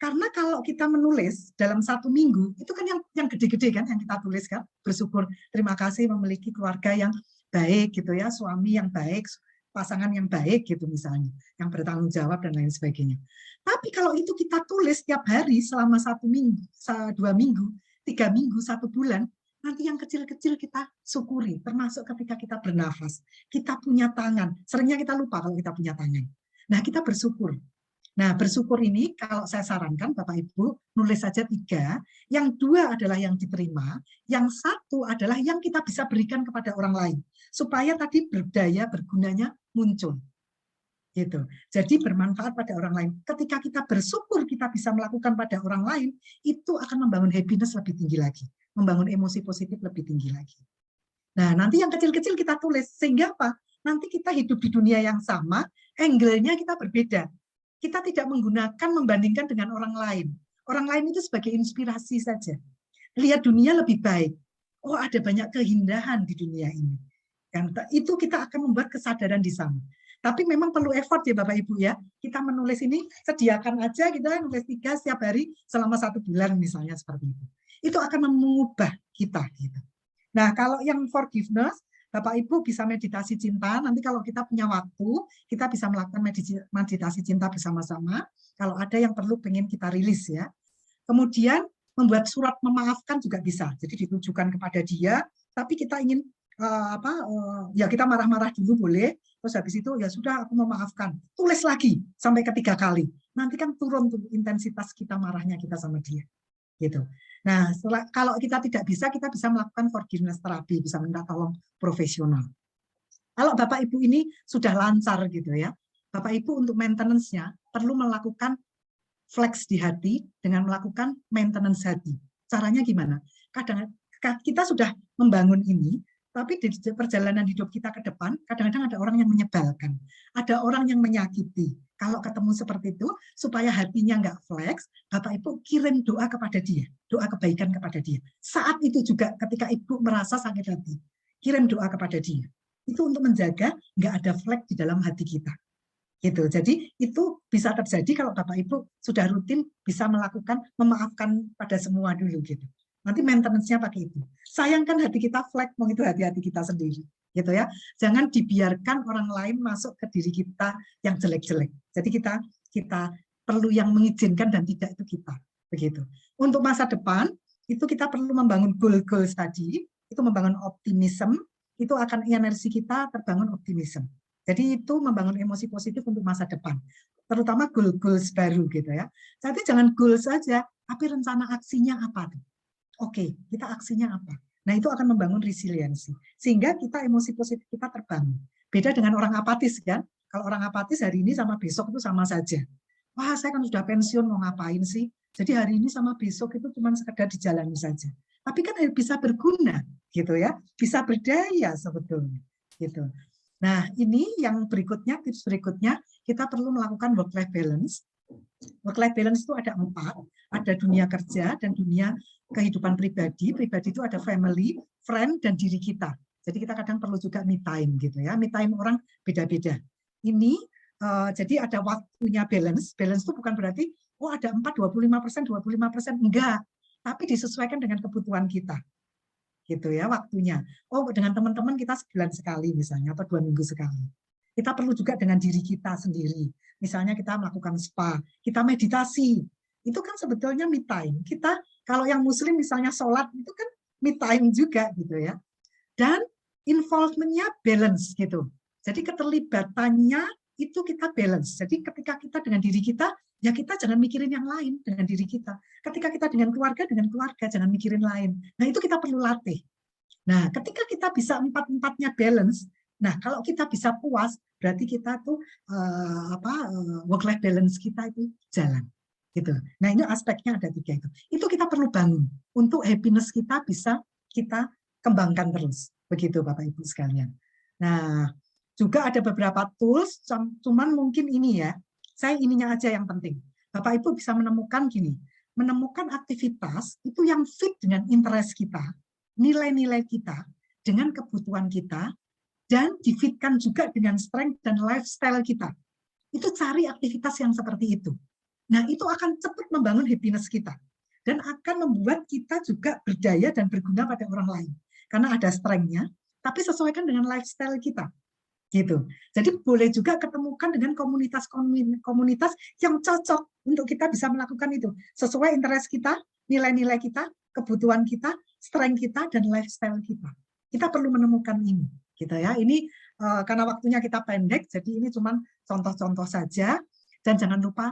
Karena kalau kita menulis dalam 1 minggu, itu kan yang gede-gede kan yang kita tulis kan, bersyukur, terima kasih memiliki keluarga yang baik gitu ya, suami yang baik, pasangan yang baik gitu misalnya, yang bertanggung jawab dan lain sebagainya. Tapi kalau itu kita tulis setiap hari selama 1 minggu, 2 minggu, 3 minggu, 1 bulan, nanti yang kecil-kecil kita syukuri, termasuk ketika kita bernafas, kita punya tangan, seringnya kita lupa kalau kita punya tangan. Nah, kita bersyukur. Nah, bersyukur ini kalau saya sarankan Bapak Ibu, nulis saja 3, yang 2 adalah yang diterima, yang 1 adalah yang kita bisa berikan kepada orang lain, supaya tadi berdaya, bergunanya muncul. Gitu. Jadi bermanfaat pada orang lain. Ketika kita bersyukur kita bisa melakukan pada orang lain, itu akan membangun happiness lebih tinggi lagi, membangun emosi positif lebih tinggi lagi. Nah, nanti yang kecil-kecil kita tulis, sehingga apa? Nanti kita hidup di dunia yang sama, angle-nya kita berbeda. Kita tidak menggunakan membandingkan dengan orang lain. Orang lain itu sebagai inspirasi saja. lihat dunia lebih baik. Oh, ada banyak keindahan di dunia ini. Itu kita akan membuat kesadaran di sana. Tapi memang perlu effort ya Bapak Ibu ya. Kita menulis ini, sediakan aja kita nulis 3 setiap hari selama 1 bulan misalnya seperti itu. Itu akan mengubah kita. Gitu. Nah, kalau yang forgiveness, Bapak Ibu bisa meditasi cinta. Nanti kalau kita punya waktu, kita bisa melakukan meditasi cinta bersama-sama. Kalau ada yang perlu pengen kita rilis ya. Kemudian membuat surat memaafkan juga bisa. Jadi ditujukan kepada dia, tapi kita ingin ya kita marah-marah dulu boleh, terus habis itu ya sudah aku memaafkan. Tulis lagi sampai ke 3 kali. Nanti kan turun tuh intensitas kita marahnya kita sama dia. Gitu. Nah, kalau kita tidak bisa, kita bisa melakukan forgiveness terapi, bisa minta tolong profesional. Kalau Bapak Ibu ini sudah lancar gitu ya, Bapak Ibu untuk maintenance-nya perlu melakukan flex di hati dengan melakukan maintenance hati. Caranya gimana? Kadang kita sudah membangun ini, tapi di perjalanan hidup kita ke depan, kadang-kadang ada orang yang menyebalkan, ada orang yang menyakiti. Kalau ketemu seperti itu, supaya hatinya nggak flex, Bapak Ibu kirim doa kepada dia, doa kebaikan kepada dia. Saat itu juga ketika Ibu merasa sakit hati, kirim doa kepada dia. Itu untuk menjaga nggak ada flex di dalam hati kita. Gitu. Jadi itu bisa terjadi kalau Bapak Ibu sudah rutin bisa melakukan memaafkan pada semua dulu gitu. Nanti maintenance-nya pakai itu. Sayangkan hati kita flat, mau itu hati-hati kita sendiri, gitu ya. Jangan dibiarkan orang lain masuk ke diri kita yang jelek-jelek. Jadi kita perlu yang mengizinkan dan tidak itu kita, begitu. Untuk masa depan itu kita perlu membangun goals tadi, itu membangun optimism, itu akan energi kita terbangun optimism. Jadi itu membangun emosi positif untuk masa depan, terutama goals baru gitu ya. Jadi jangan goals saja, tapi rencana aksinya apa tuh? Oke, kita aksinya apa? Nah, itu akan membangun resiliensi. Sehingga kita emosi positif kita terbangun. Beda dengan orang apatis kan? Kalau orang apatis hari ini sama besok itu sama saja. Wah, saya kan sudah pensiun, mau ngapain sih? Jadi hari ini sama besok itu cuma sekedar dijalani saja. Tapi kan bisa berguna, gitu ya. Bisa berdaya sebetulnya. Gitu. Nah, ini yang berikutnya, tips berikutnya, kita perlu melakukan work-life balance. Work-life balance itu ada 4, ada dunia kerja dan dunia kehidupan pribadi. Pribadi itu ada family, friend, dan diri kita. Jadi kita kadang perlu juga me time gitu ya. Me time orang beda-beda. Ini jadi ada waktunya balance. Balance itu bukan berarti ada 4, 25%, 25%. Enggak. Tapi disesuaikan dengan kebutuhan kita. Gitu ya waktunya. Dengan teman-teman kita sebulan sekali misalnya atau 2 minggu sekali. Kita perlu juga dengan diri kita sendiri. Misalnya kita melakukan spa, kita meditasi. Itu kan sebetulnya me time. Kita kalau yang muslim misalnya sholat itu kan me time juga gitu ya. Dan involvement-nya balance gitu. Jadi keterlibatannya itu kita balance. Jadi ketika kita dengan diri kita, ya kita jangan mikirin yang lain dengan diri kita. Ketika kita dengan keluarga jangan mikirin lain. Nah, itu kita perlu latih. Nah, ketika kita bisa 4-4-nya balance, nah kalau kita bisa puas, berarti kita tuh work-life balance kita itu jalan. Gitu. Nah, ini aspeknya ada 3 itu. Itu kita perlu bangun untuk happiness kita bisa kita kembangkan terus. Begitu Bapak Ibu sekalian. Nah, juga ada beberapa tools, cuman mungkin ini ya, saya ininya aja yang penting. Bapak Ibu bisa menemukan gini, menemukan aktivitas itu yang fit dengan interest kita, nilai-nilai kita, dengan kebutuhan kita, dan difitkan juga dengan strength dan lifestyle kita. Itu cari aktivitas yang seperti itu. Nah, itu akan cepat membangun happiness kita. Dan akan membuat kita juga berdaya dan berguna pada orang lain. Karena ada strength-nya, tapi sesuaikan dengan lifestyle kita. Gitu. Jadi boleh juga ketemukan dengan komunitas yang cocok untuk kita bisa melakukan itu. Sesuai interest kita, nilai-nilai kita, kebutuhan kita, strength kita, dan lifestyle kita. Kita perlu menemukan ini. Gitu ya. Ini karena waktunya kita pendek, jadi ini cuma contoh-contoh saja. Dan jangan lupa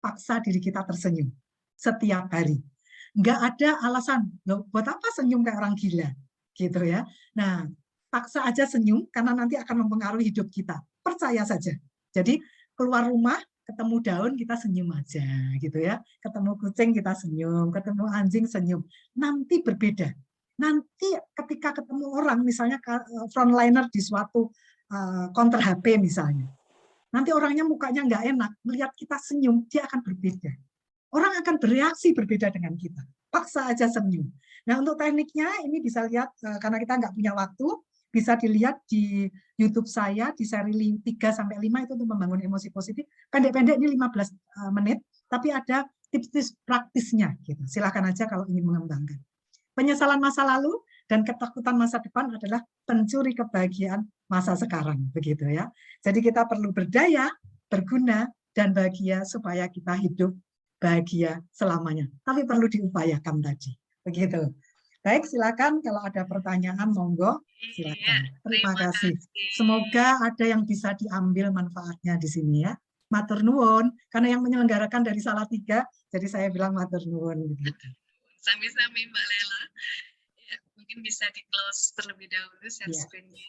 paksa diri kita tersenyum setiap hari. Nggak ada alasan, loh, buat apa senyum kayak orang gila, gitu ya. Nah, paksa aja senyum karena nanti akan mempengaruhi hidup kita. Percaya saja. Jadi keluar rumah, ketemu daun kita senyum aja, gitu ya. Ketemu kucing kita senyum, ketemu anjing senyum. Nanti berbeda. Nanti ketika ketemu orang, misalnya frontliner di suatu counter HP misalnya. Nanti orangnya mukanya nggak enak, melihat kita senyum, dia akan berbeda. Orang akan bereaksi berbeda dengan kita. Paksa aja senyum. Nah, untuk tekniknya ini bisa lihat, karena kita nggak punya waktu, bisa dilihat di YouTube saya, di seri 3-5 itu untuk membangun emosi positif. Pendek-pendek ini 15 menit, tapi ada tips-tips praktisnya. Gitu. Silahkan aja kalau ingin mengembangkan. Penyesalan masa lalu dan ketakutan masa depan adalah pencuri kebahagiaan masa sekarang. Begitu ya. Jadi kita perlu berdaya, berguna, dan bahagia supaya kita hidup bahagia selamanya. Tapi perlu diupayakan tadi. Begitu. Baik, silakan kalau ada pertanyaan, monggo, silakan. Terima kasih. Semoga ada yang bisa diambil manfaatnya di sini ya. Matur nuwun, karena yang menyelenggarakan dari Salatiga, jadi saya bilang matur nuwun. Sami-sami Mbak Lela. Ya, mungkin bisa di-close terlebih dahulu share screen-nya.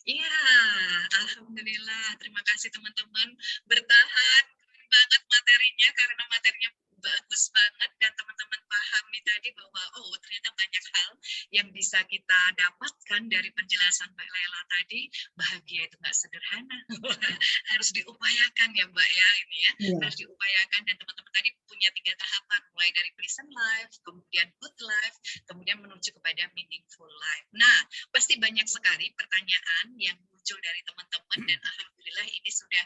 Iya, alhamdulillah. Terima kasih teman-teman bertahan. Keren banget materinya karena materinya bagus banget dan teman-teman pahami tadi bahwa ternyata banyak hal yang bisa kita dapatkan dari penjelasan Mbak Lela tadi. Bahagia itu nggak sederhana, harus diupayakan ya Mbak ya, ini ya, harus diupayakan, dan teman-teman tadi punya 3 tahapan, mulai dari pleasant life, kemudian good life, kemudian menuju kepada meaningful life. Nah, pasti banyak sekali pertanyaan yang muncul dari teman-teman, dan alhamdulillah ini sudah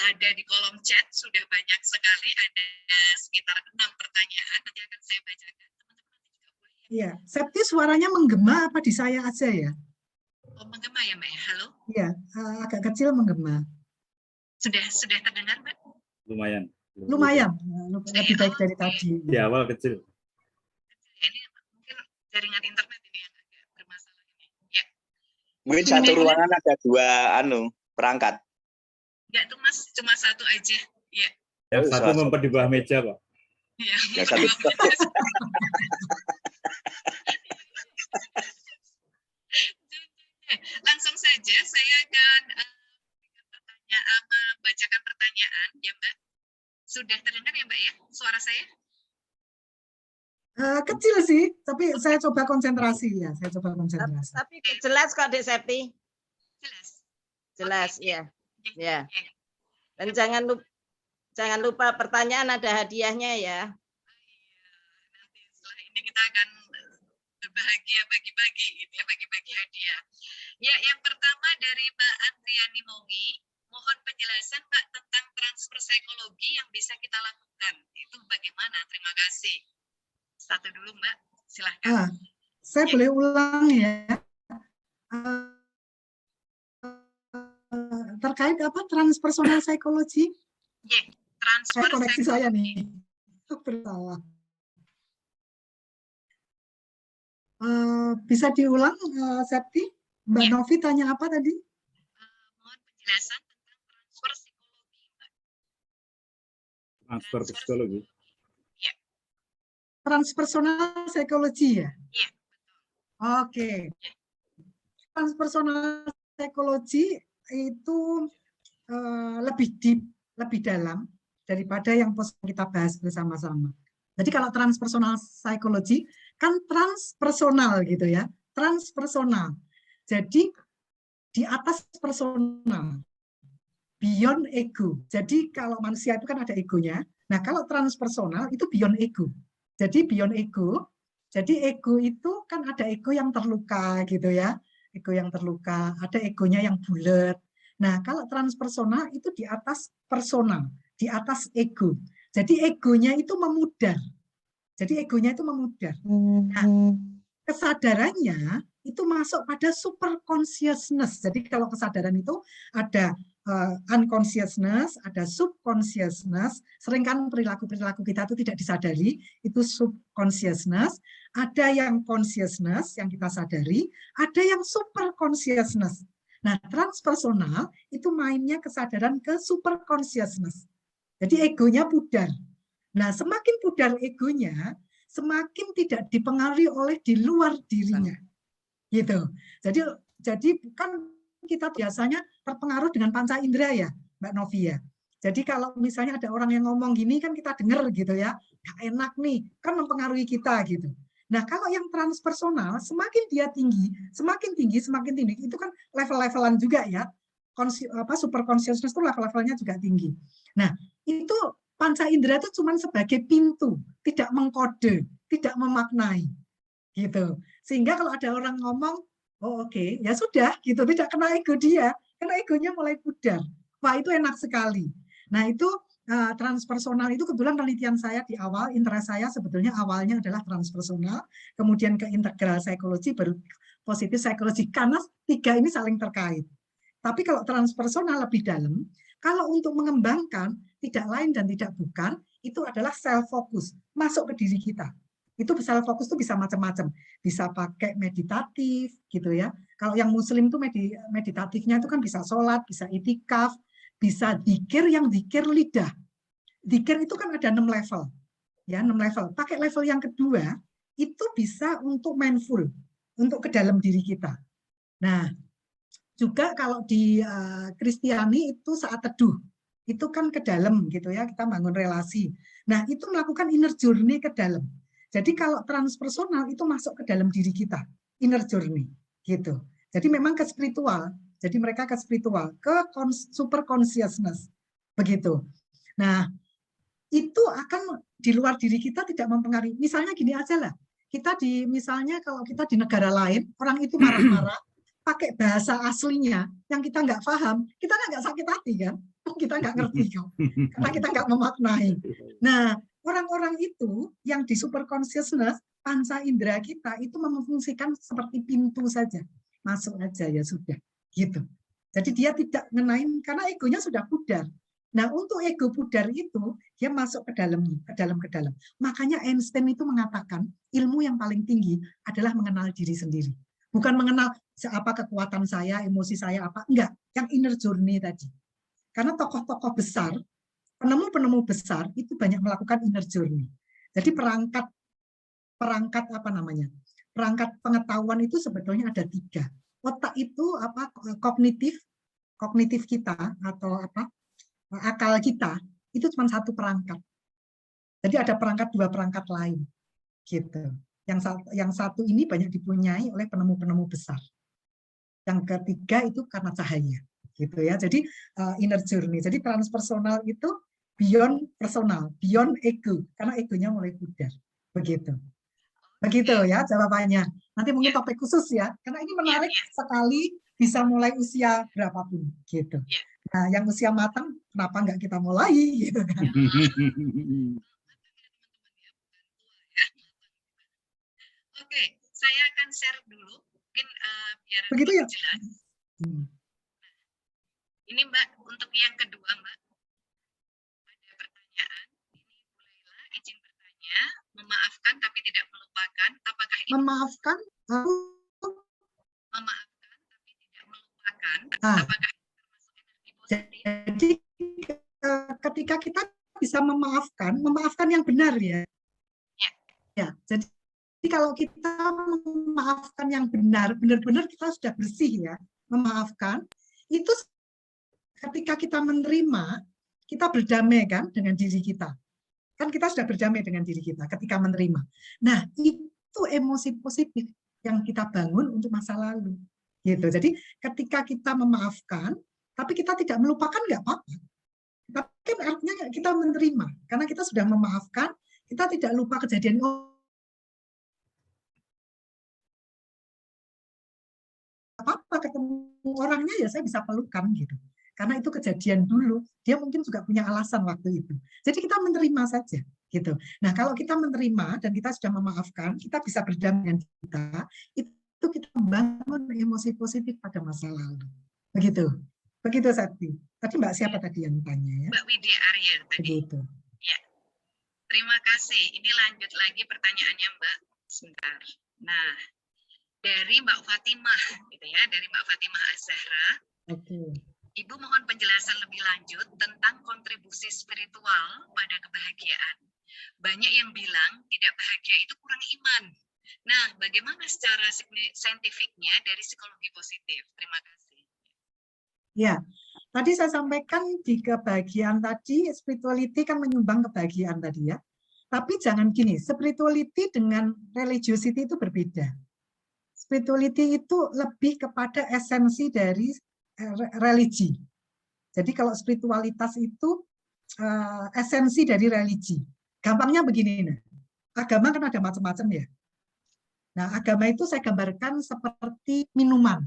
ada di kolom chat, sudah banyak sekali, ada sekitar 6 pertanyaan, nanti akan saya bacakan. Iya, Septi suaranya menggema apa di saya aja ya? Oh, menggema ya Mbak ya, halo? Iya, agak kecil menggema. Sudah terdengar Mbak? Lumayan. Lumayan, lebih baik dari tadi. Di awal kecil. Ini mungkin jaringan internet ini yang agak bermasalah ini. Ya. Mungkin satu ruangan ada 2 perangkat. Enggak tuh Mas, cuma 1 aja. Ya. Yang satu ngumpet di bawah meja, Pak. Ya, satu. Langsung saja saya akan membacakan pertanyaan ya Mbak. Sudah terdengar ya Mbak ya suara saya? Kecil sih, tapi saya coba konsentrasi ya. Saya coba konsentrasi. Tapi jelas kok Dek Septi. Jelas, ya. Ya. Dan jangan lupa pertanyaan ada hadiahnya ya. Nanti setelah ini kita akan berbahagia bagi-bagi gitu ya, bagi-bagi hadiah. Ya, yang pertama dari Mbak Andriani Mongi, mohon penjelasan Mbak tentang transfer psikologi yang bisa kita lakukan. Itu bagaimana? Terima kasih. Satu dulu Mbak, silahkan. Saya boleh ulang ya. Terkait apa transpersonal psikologi? Ya, transfer koneksi saya nih. Bersalah. Bisa diulang, Septi? Mbak Novi tanya apa tadi? Mohon penjelasan tentang transfer psikologi, Mbak. Transfer psikologi. Ya. Transpersonal psikologi ya? Iya. Oke. Transpersonal psikologi itu lebih deep, lebih dalam daripada yang kita bahas bersama-sama. Jadi kalau transpersonal psikologi kan transpersonal gitu ya, transpersonal. Jadi di atas personal, beyond ego. Jadi kalau manusia itu kan ada egonya. Nah kalau transpersonal itu beyond ego. Jadi beyond ego. Jadi ego itu kan ada ego yang terluka gitu ya, ego yang terluka. Ada egonya yang bulat. Nah kalau transpersonal itu di atas personal, di atas ego. Jadi egonya itu memudar. Jadi egonya itu memudar. Nah, kesadarannya itu masuk pada super consciousness. Jadi kalau kesadaran itu ada unconsciousness, ada subconsciousness. Sering kan perilaku-perilaku kita itu tidak disadari, itu subconsciousness. Ada yang consciousness yang kita sadari, ada yang super consciousness. Nah, transpersonal itu mainnya kesadaran ke super consciousness. Jadi egonya pudar. Nah, semakin pudar egonya, semakin tidak dipengaruhi oleh di luar dirinya. Gitu. Jadi kan kita biasanya terpengaruh dengan panca indera ya, Mbak Novi ya. Jadi kalau misalnya ada orang yang ngomong gini kan kita dengar gitu ya, gak enak nih, kan mempengaruhi kita gitu. Nah, kalau yang transpersonal semakin dia tinggi, semakin tinggi, itu kan level-levelan juga ya. Super consciousness itu level-levelnya juga tinggi. Nah, itu panca indera itu cuma sebagai pintu, tidak mengkode, tidak memaknai. gitu. Sehingga kalau ada orang ngomong, oh oke, ya sudah, gitu, tidak kena ego dia, karena egonya mulai pudar. Wah, itu enak sekali. Nah, itu transpersonal itu kebetulan penelitian saya di awal, interest saya sebetulnya awalnya adalah transpersonal, kemudian ke integral psikologi, baru positif psikologi, karena tiga ini saling terkait. Tapi kalau transpersonal lebih dalam, kalau untuk mengembangkan tidak lain dan tidak bukan, itu adalah self focus, masuk ke diri kita. Itu self focus itu bisa macam-macam, bisa pakai meditatif gitu ya. Kalau yang muslim itu meditatifnya itu kan bisa sholat, bisa itikaf, bisa dzikir yang dzikir lidah. Dzikir itu kan ada 6 level. Ya, 6 level. Pakai level yang kedua itu bisa untuk mindful, untuk ke dalam diri kita. Nah, juga kalau di Kristiani itu saat teduh, itu kan ke dalam gitu ya, kita bangun relasi. Nah, itu melakukan inner journey ke dalam. Jadi kalau transpersonal itu masuk ke dalam diri kita, inner journey gitu. Jadi memang ke spiritual. Jadi mereka ke spiritual, ke super consciousness begitu. Nah, itu akan di luar diri kita tidak mempengaruhi. Misalnya gini aja lah, kita misalnya kalau kita di negara lain, orang itu marah-marah, pakai bahasa aslinya yang kita nggak paham, kita nggak sakit hati kan? Kita nggak ngerti kok, karena kita nggak memaknai. Nah, orang-orang itu yang di super consciousness, panca indera kita itu memfungsikan seperti pintu saja, masuk aja ya sudah, gitu. Jadi dia tidak ngenain karena egonya sudah pudar. Nah, untuk ego pudar itu dia masuk ke dalam. Makanya Einstein itu mengatakan ilmu yang paling tinggi adalah mengenal diri sendiri. Bukan mengenal apa kekuatan saya, emosi saya apa, enggak, yang inner journey tadi. Karena tokoh-tokoh besar, penemu-penemu besar itu banyak melakukan inner journey. Jadi perangkat apa namanya? Perangkat pengetahuan itu sebetulnya ada 3. Otak itu apa? Kognitif kita atau apa? Akal kita itu cuma 1 perangkat. Jadi ada 2 perangkat lain, gitu. Yang satu ini banyak dipunyai oleh penemu-penemu besar. Yang ketiga itu karena cahaya, gitu ya. Jadi inner journey. Jadi transpersonal itu beyond personal, beyond ego, karena egonya mulai pudar. Begitu ya jawabannya. Nanti mungkin topik khusus ya, karena ini menarik sekali, bisa mulai usia berapapun, gitu. Nah, yang usia matang, kenapa nggak kita mulai, gitu kan? Oke, saya akan share dulu, mungkin biar begitu ya. Jelas. Ini Mbak, untuk yang kedua Mbak, ada pertanyaan. Ini Bu Laila, izin bertanya, memaafkan tapi tidak melupakan, apakah ini memaafkan? Memaafkan tapi tidak melupakan, apakah ini termasuk energi positif? Jadi ketika kita bisa memaafkan yang benar ya. Ya, jadi kalau kita memaafkan yang benar-benar kita sudah bersih ya, memaafkan, itu ketika kita menerima, kita berdamai kan dengan diri kita. Kan kita sudah berdamai dengan diri kita ketika menerima. Nah, itu emosi positif yang kita bangun untuk masa lalu. Gitu. Jadi ketika kita memaafkan, tapi kita tidak melupakan nggak apa-apa. Tapi artinya kita menerima, karena kita sudah memaafkan, kita tidak lupa kejadian apa-apa, ketemu orangnya ya saya bisa pelukan gitu. Karena itu kejadian dulu, dia mungkin juga punya alasan waktu itu. Jadi kita menerima saja gitu. Nah, kalau kita menerima dan kita sudah memaafkan, kita bisa berdamai dengan kita, itu kita membangun emosi positif pada masa lalu. Begitu Sakti. Tadi Mbak siapa tadi yang tanya ya? Mbak Widya Arya tadi. Begitu. Ya. Terima kasih. Ini lanjut lagi pertanyaannya Mbak. Sebentar. Nah, dari Mbak Fatimah gitu ya, dari Mbak Fatimah Az-Zahra. Oke. Ibu mohon penjelasan lebih lanjut tentang kontribusi spiritual pada kebahagiaan. Banyak yang bilang tidak bahagia itu kurang iman. Nah, bagaimana secara saintifiknya dari psikologi positif? Terima kasih. Ya, tadi saya sampaikan di kebahagiaan tadi, spirituality kan menyumbang kebahagiaan tadi ya. Tapi jangan gini, spirituality dengan religiosity itu berbeda. Spirituality itu lebih kepada esensi dari religi. Jadi kalau spiritualitas itu esensi dari religi. Gampangnya begini, agama kan ada macam-macam ya. Nah, agama itu saya gambarkan seperti minuman.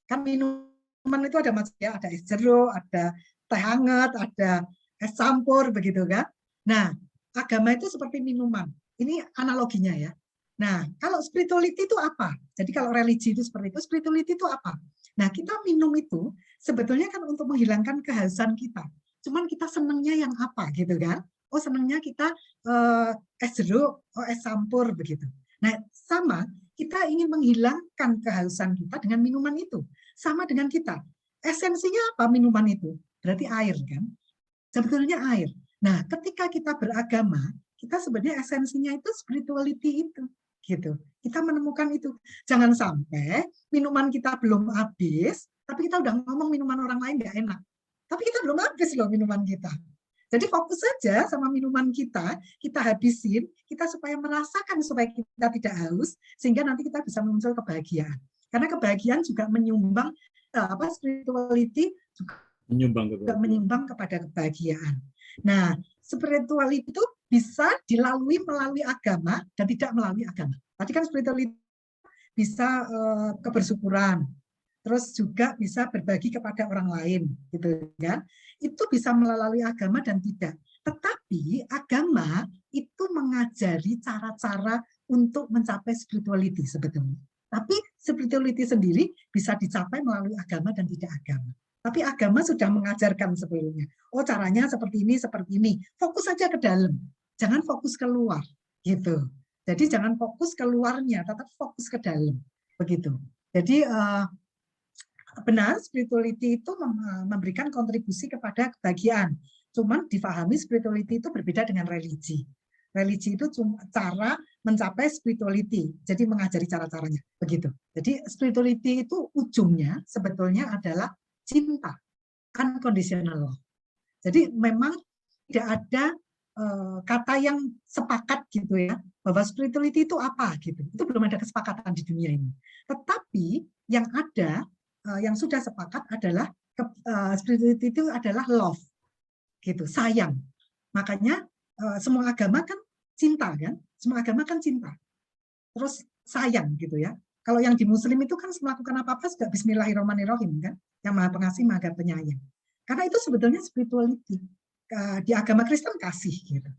Kan minuman itu ada macam ya, ada es jeruk, ada teh hangat, ada es campur begitu kan. Nah, agama itu seperti minuman. Ini analoginya ya. Nah, kalau spirituality itu apa? Jadi kalau religi itu seperti itu, spirituality itu apa? Nah, kita minum itu sebetulnya kan untuk menghilangkan kehausan kita. Cuman kita senangnya yang apa gitu kan? Oh, senangnya kita es jeruk, oh es campur begitu. Nah, sama kita ingin menghilangkan kehausan kita dengan minuman itu. Sama dengan kita. Esensinya apa minuman itu? Berarti air kan? Sebetulnya air. Nah, ketika kita beragama, kita sebenarnya esensinya itu spirituality itu. Gitu. Kita menemukan itu. Jangan sampai minuman kita belum habis, tapi kita udah ngomong minuman orang lain nggak enak. Tapi kita belum habis loh minuman kita. Jadi fokus saja sama minuman kita habisin, kita supaya merasakan supaya kita tidak haus, sehingga nanti kita bisa muncul kebahagiaan. Karena kebahagiaan juga menyumbang spirituality juga menyumbang kepada kebahagiaan. Nah, spirituality itu bisa dilalui melalui agama dan tidak melalui agama. Tadi kan spirituality bisa kebersyukuran, terus juga bisa berbagi kepada orang lain, gitu kan? Itu bisa melalui agama dan tidak. Tetapi agama itu mengajari cara-cara untuk mencapai spirituality sebetulnya. Tapi spirituality sendiri bisa dicapai melalui agama dan tidak agama. Tapi agama sudah mengajarkan sebelumnya. Oh, caranya seperti ini, seperti ini. Fokus saja ke dalam, jangan fokus keluar, gitu. Jadi jangan fokus keluarnya, tetap fokus ke dalam, begitu. Jadi benar, spirituality itu memberikan kontribusi kepada kebahagiaan. Cuman difahami spirituality itu berbeda dengan religi. Religi itu cuma cara mencapai spirituality, jadi mengajari cara-caranya, begitu. Jadi spirituality itu ujungnya sebetulnya adalah cinta, unconditional love. Jadi memang tidak ada kata yang sepakat gitu ya, bahwa spirituality itu apa gitu. Itu belum ada kesepakatan di dunia ini. Tetapi yang ada yang sudah sepakat adalah spirituality itu adalah love, gitu, sayang. Makanya semua agama kan cinta kan, semua agama kan cinta. Terus sayang gitu ya. Kalau yang di Muslim itu kan melakukan apa-apa sudah Bismillahirrahmanirrahim kan, yang Maha Pengasih Maha Penyayang. Karena itu sebetulnya spirituality. Di agama Kristen kasih gitu.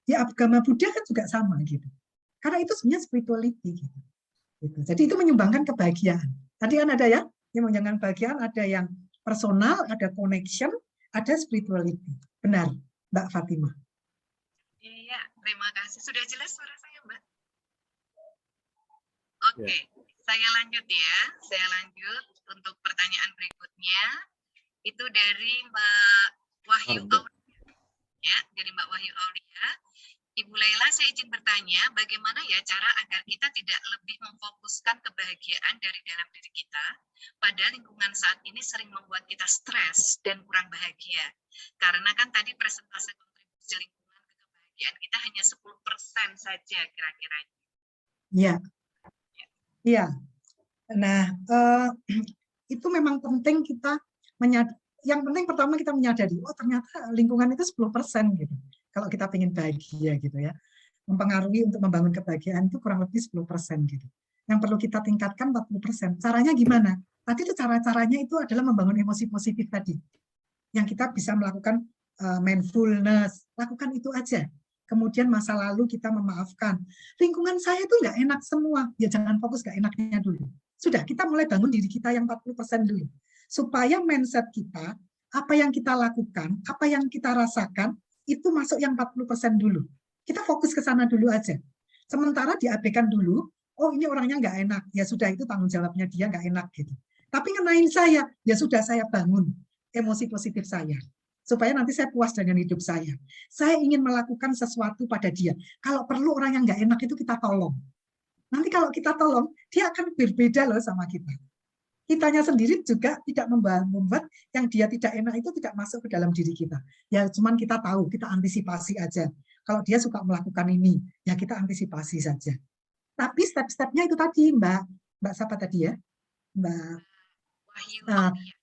Di agama Buddha kan juga sama gitu. Karena itu sebenarnya spirituality gitu. Jadi itu menyumbangkan kebahagiaan. Tadi kan ada ya, yang menjangan bagian ada yang personal, ada connection, ada spirituality. Benar, Mbak Fatimah. Iya, terima kasih. Sudah jelas suara saya, Mbak? Oke, saya lanjut ya. Saya lanjut untuk pertanyaan berikutnya. Itu dari Mbak Wahyu Aulia. Ya, dari Mbak Wahyu Aulia. Ibu Laila, saya izin bertanya, bagaimana ya cara agar kita tidak lebih memfokuskan kebahagiaan dari dalam diri kita, pada lingkungan saat ini sering membuat kita stres dan kurang bahagia. Karena kan tadi persentase kontribusi lingkungan ke kebahagiaan kita hanya 10% saja kira-kira. Iya. Iya. Nah, itu memang penting kita menyadari. Yang penting pertama kita menyadari, oh ternyata lingkungan itu 10% gitu. Kalau kita ingin bahagia gitu ya. Mempengaruhi untuk membangun kebahagiaan itu kurang lebih 10% gitu. Yang perlu kita tingkatkan 40%. Caranya gimana? Tadi itu cara-caranya itu adalah membangun emosi positif tadi. Yang kita bisa melakukan mindfulness, lakukan itu aja. Kemudian masa lalu kita memaafkan. Lingkungan saya itu nggak enak semua. Ya jangan fokus nggak enaknya dulu. Sudah, kita mulai bangun diri kita yang 40% dulu. Supaya mindset kita, apa yang kita lakukan, apa yang kita rasakan, itu masuk yang 40% dulu. Kita fokus ke sana dulu aja. Sementara diabaikan dulu, oh ini orangnya nggak enak, ya sudah itu tanggung jawabnya dia nggak enak gitu. Tapi ngenain saya, ya sudah saya bangun emosi positif saya. Supaya nanti saya puas dengan hidup saya. Saya ingin melakukan sesuatu pada dia. Kalau perlu orang yang nggak enak itu kita tolong. Nanti kalau kita tolong, dia akan berbeda loh sama kita. Kitanya sendiri juga tidak membuat yang dia tidak enak itu tidak masuk ke dalam diri kita. Ya cuman kita tahu, kita antisipasi aja. Kalau dia suka melakukan ini, ya kita antisipasi saja. Tapi step-stepnya itu tadi, Mbak siapa tadi ya? Mbak Wahyu Aulia.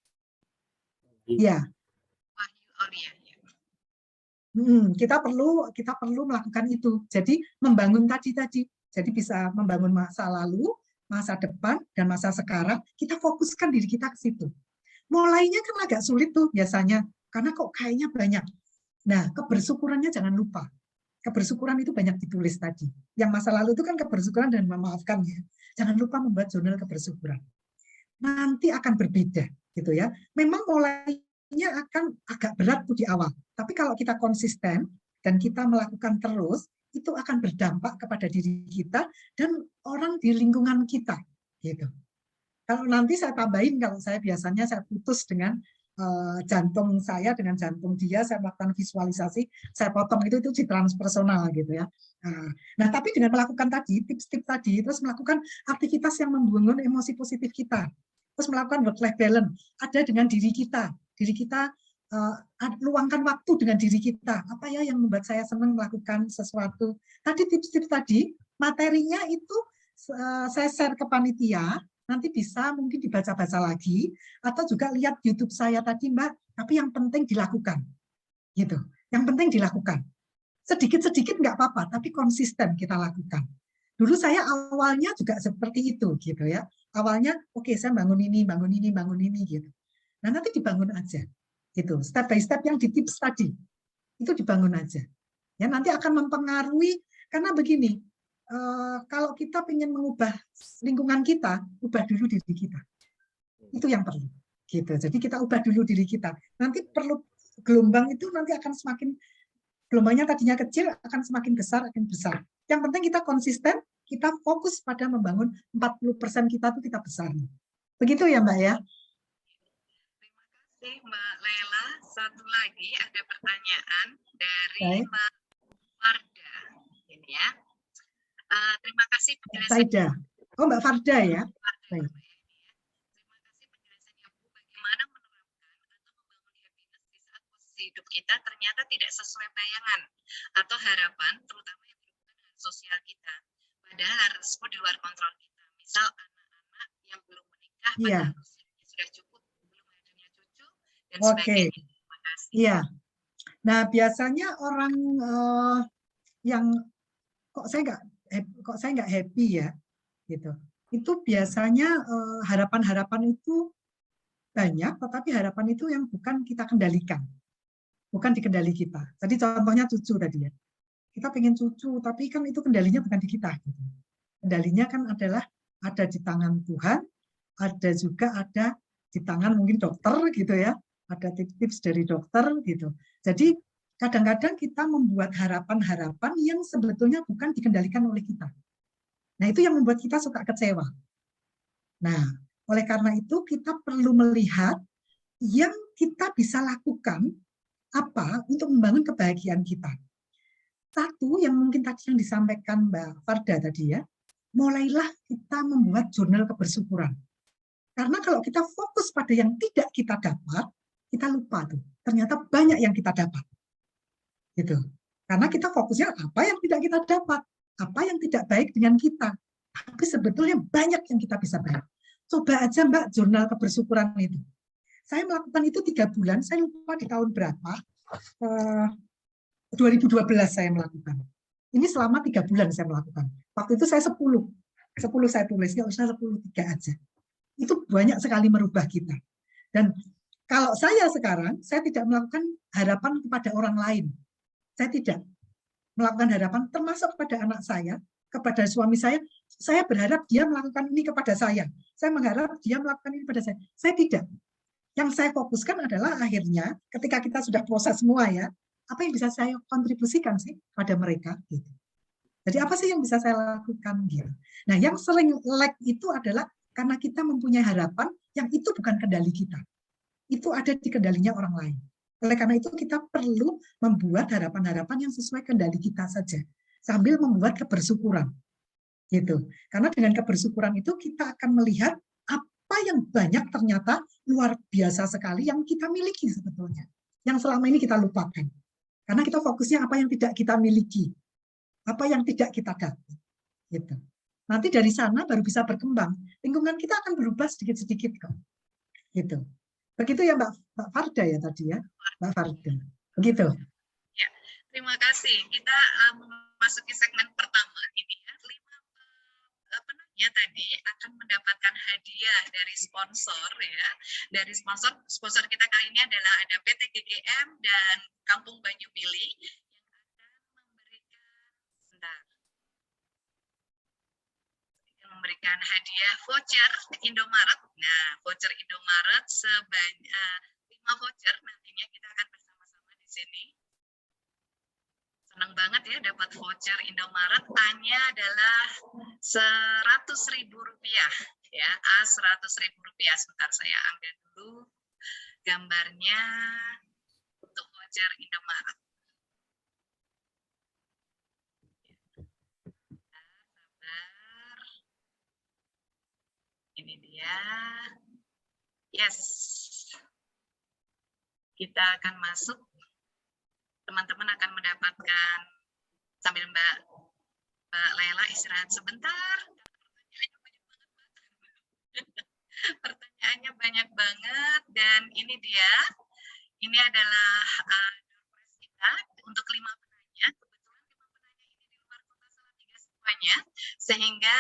Ya. Wahyu Aulia. Kita perlu melakukan itu. Jadi membangun tadi. Jadi bisa membangun masa lalu, masa depan, dan masa sekarang. Kita fokuskan diri kita ke situ. Mulainya kan agak sulit tuh biasanya, karena kok kayaknya banyak. Nah, kebersyukurannya jangan lupa. Kebersyukuran itu banyak ditulis tadi. Yang masa lalu itu kan kebersyukuran dan memaafkan ya. Jangan lupa membuat jurnal kebersyukuran. Nanti akan berbeda gitu ya. Memang mulainya akan agak berat tuh di awal. Tapi kalau kita konsisten dan kita melakukan terus, itu akan berdampak kepada diri kita dan orang di lingkungan kita gitu. Kalau nanti saya tambahin, kalau saya biasanya saya putus dengan jantung saya dengan jantung dia, saya melakukan visualisasi, saya potong itu di transpersonal gitu ya. Nah, tapi dengan melakukan tadi tips-tips tadi, terus melakukan aktivitas yang membangun emosi positif kita, terus melakukan work-life balance, ada dengan diri kita luangkan waktu dengan diri kita. Apa ya yang membuat saya senang melakukan sesuatu? Tadi tips-tips tadi, materinya itu saya share ke panitia. Nanti bisa mungkin dibaca-baca lagi, atau juga lihat YouTube saya tadi, Mbak. Tapi yang penting dilakukan, gitu. Yang penting dilakukan. Sedikit-sedikit nggak apa-apa, tapi konsisten kita lakukan. Dulu saya awalnya juga seperti itu, gitu ya. Awalnya, oke, saya bangun ini, gitu. Nah, nanti dibangun aja, gitu. Step by step yang di tips tadi, itu dibangun aja. Ya, nanti akan mempengaruhi, karena begini. Kalau kita ingin mengubah lingkungan kita, ubah dulu diri kita. Itu yang perlu. Gitu. Jadi kita ubah dulu diri kita. Nanti perlu gelombang itu nanti akan semakin, gelombangnya tadinya kecil akan semakin besar, akan besar. Yang penting kita konsisten, kita fokus pada membangun 40% kita itu kita besar. Begitu ya Mbak ya? Terima kasih Mbak Lela. Satu lagi ada pertanyaan dari Mbak Farda. Ini ya. Terima kasih penjelasannya. Oh, Mbak Farda ya. Baik. Terima kasih penjelasannya Bu. Bagaimana menerapkan atau membangun happiness di saat posisi hidup kita ternyata tidak sesuai bayangan atau harapan, terutama yang berhubungan dengan sosial kita. Padahal harus di luar kontrol kita. Misal anak-anak yang belum menikah, padahal usianya sudah cukup, belum adanya cucu dan sebagainya. Terima kasih. Iya. Nah, biasanya orang yang kok saya nggak happy ya, gitu. Itu biasanya harapan-harapan itu banyak, tetapi harapan itu yang bukan kita kendalikan, bukan di kendali kita. Tadi contohnya cucu tadi ya, kita pengen cucu, tapi kan itu kendalinya bukan di kita. Gitu. Kendalinya kan adalah ada di tangan Tuhan, ada juga ada di tangan mungkin dokter gitu ya, ada tips-tips dari dokter gitu. Jadi kadang-kadang kita membuat harapan-harapan yang sebetulnya bukan dikendalikan oleh kita. Nah, itu yang membuat kita suka kecewa. Nah, oleh karena itu kita perlu melihat yang kita bisa lakukan apa untuk membangun kebahagiaan kita. Satu, yang mungkin tadi yang disampaikan Mbak Farda tadi ya, mulailah kita membuat jurnal kebersyukuran. Karena kalau kita fokus pada yang tidak kita dapat, kita lupa tuh. Ternyata banyak yang kita dapat. Gitu. Karena kita fokusnya apa yang tidak kita dapat, apa yang tidak baik dengan kita. Tapi sebetulnya banyak yang kita bisa baik. Coba aja Mbak jurnal kebersyukuran itu. Saya melakukan itu 3 bulan, saya lupa di tahun berapa. 2012 saya melakukan. Ini selama 3 bulan saya melakukan. Waktu itu saya 10 saya tulis, nggak usah 10, 3 aja. Itu banyak sekali merubah kita. Dan kalau saya sekarang, saya tidak melakukan harapan kepada orang lain. Saya tidak melakukan harapan termasuk kepada anak saya, kepada suami saya berharap dia melakukan ini kepada saya. Saya mengharap dia melakukan ini kepada saya. Saya tidak. Yang saya fokuskan adalah akhirnya ketika kita sudah proses semua ya, apa yang bisa saya kontribusikan sih pada mereka gitu. Jadi apa sih yang bisa saya lakukan gitu. Nah, yang sering lag itu adalah karena kita mempunyai harapan yang itu bukan kendali kita. Itu ada di kendalinya orang lain. Oleh karena itu kita perlu membuat harapan-harapan yang sesuai kendali kita saja, sambil membuat kebersyukuran, gitu. Karena dengan kebersyukuran itu kita akan melihat apa yang banyak ternyata luar biasa sekali yang kita miliki sebetulnya, yang selama ini kita lupakan. Karena kita fokusnya apa yang tidak kita miliki, apa yang tidak kita dapat, gitu. Nanti dari sana baru bisa berkembang. Lingkungan kita akan berubah sedikit-sedikit kok, gitu. Begitu ya Mbak Farda ya tadi ya, Mbak Farda. Begitu. Ya, terima kasih. Kita memasuki segmen pertama ini ya, 5 pemenangnya tadi akan mendapatkan hadiah dari sponsor ya. Dari sponsor kita kali ini adalah ada PT GGM dan Kampung Banyu Mili yang memberikan hadiah voucher Indomaret. Nah, voucher Indomaret sebanyak 5 voucher nantinya kita akan bersama-sama di sini. Senang banget ya dapat voucher Indomaret, A-nya adalah Rp100.000 ya, Rp100.000. Sebentar saya ambil dulu gambarnya untuk voucher Indomaret. Sabar. Ini dia. Yes. Kita akan masuk. Teman-teman akan mendapatkan, sambil Mbak Laila istirahat sebentar. Pertanyaannya banyak banget, dan ini dia. Ini adalah kita untuk 5 penanya. Kebetulan 5 penanya ini di luar kota Salatiga semuanya, sehingga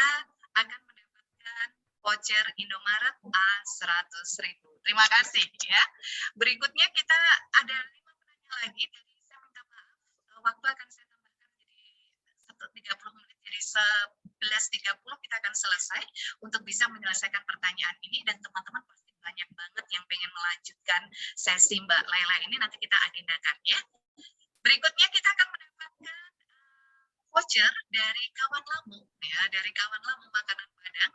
akan mendapatkan voucher Indomaret A100.000. Terima kasih ya. Berikutnya kita ada 5 penanya lagi. Waktu akan saya tambahkan jadi 30 menit, jadi 11.30 kita akan selesai untuk bisa menyelesaikan pertanyaan ini, dan teman-teman pasti banyak banget yang pengen melanjutkan sesi Mbak Laila ini, nanti kita agendakan ya. Berikutnya kita akan mendapatkan voucher dari Kawan Lamu ya, dari Kawan Lamu makanan Padang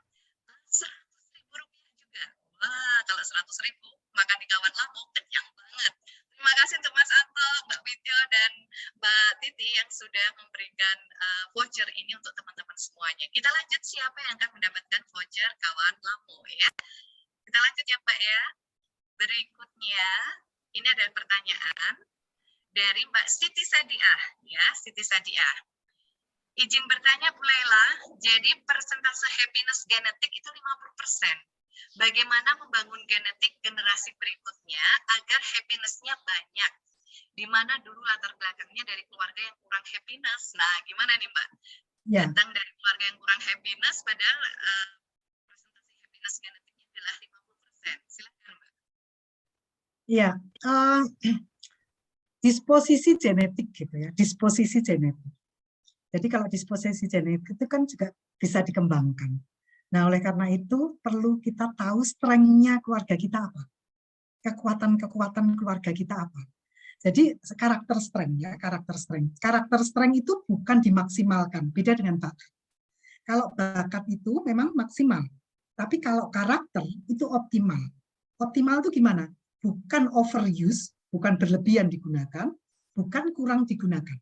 Rp100.000 juga. Wah, kalau 100.000 makan di Kawan Lamu kenyang banget. Terima kasih untuk Mas Anto, Mbak Wityo, dan Mbak Titi yang sudah memberikan voucher ini untuk teman-teman semuanya. Kita lanjut, siapa yang akan mendapatkan voucher Kawan Lamu ya. Kita lanjut ya Mbak ya. Berikutnya, ini ada pertanyaan dari Mbak Siti Sadiah ya, Siti Sadiah. Izin bertanya Bu Laila, jadi persentase happiness genetik itu 50%. Bagaimana membangun genetik generasi berikutnya agar happiness-nya banyak? Di mana dulu latar belakangnya dari keluarga yang kurang happiness. Nah, gimana nih Mbak? Ya. Datang dari keluarga yang kurang happiness, padahal presentasi happiness genetiknya adalah 50%. Silakan Mbak. Ya, disposisi genetik gitu ya, disposisi genetik. Jadi kalau disposisi genetik itu kan juga bisa dikembangkan. Nah, oleh karena itu perlu kita tahu strength-nya keluarga kita apa. Kekuatan-kekuatan keluarga kita apa. Jadi karakter strength ya, karakter strength. Karakter strength itu bukan dimaksimalkan, beda dengan bakat. Kalau bakat itu memang maksimal, tapi kalau karakter itu optimal. Optimal itu gimana? Bukan overuse, bukan berlebihan digunakan, bukan kurang digunakan.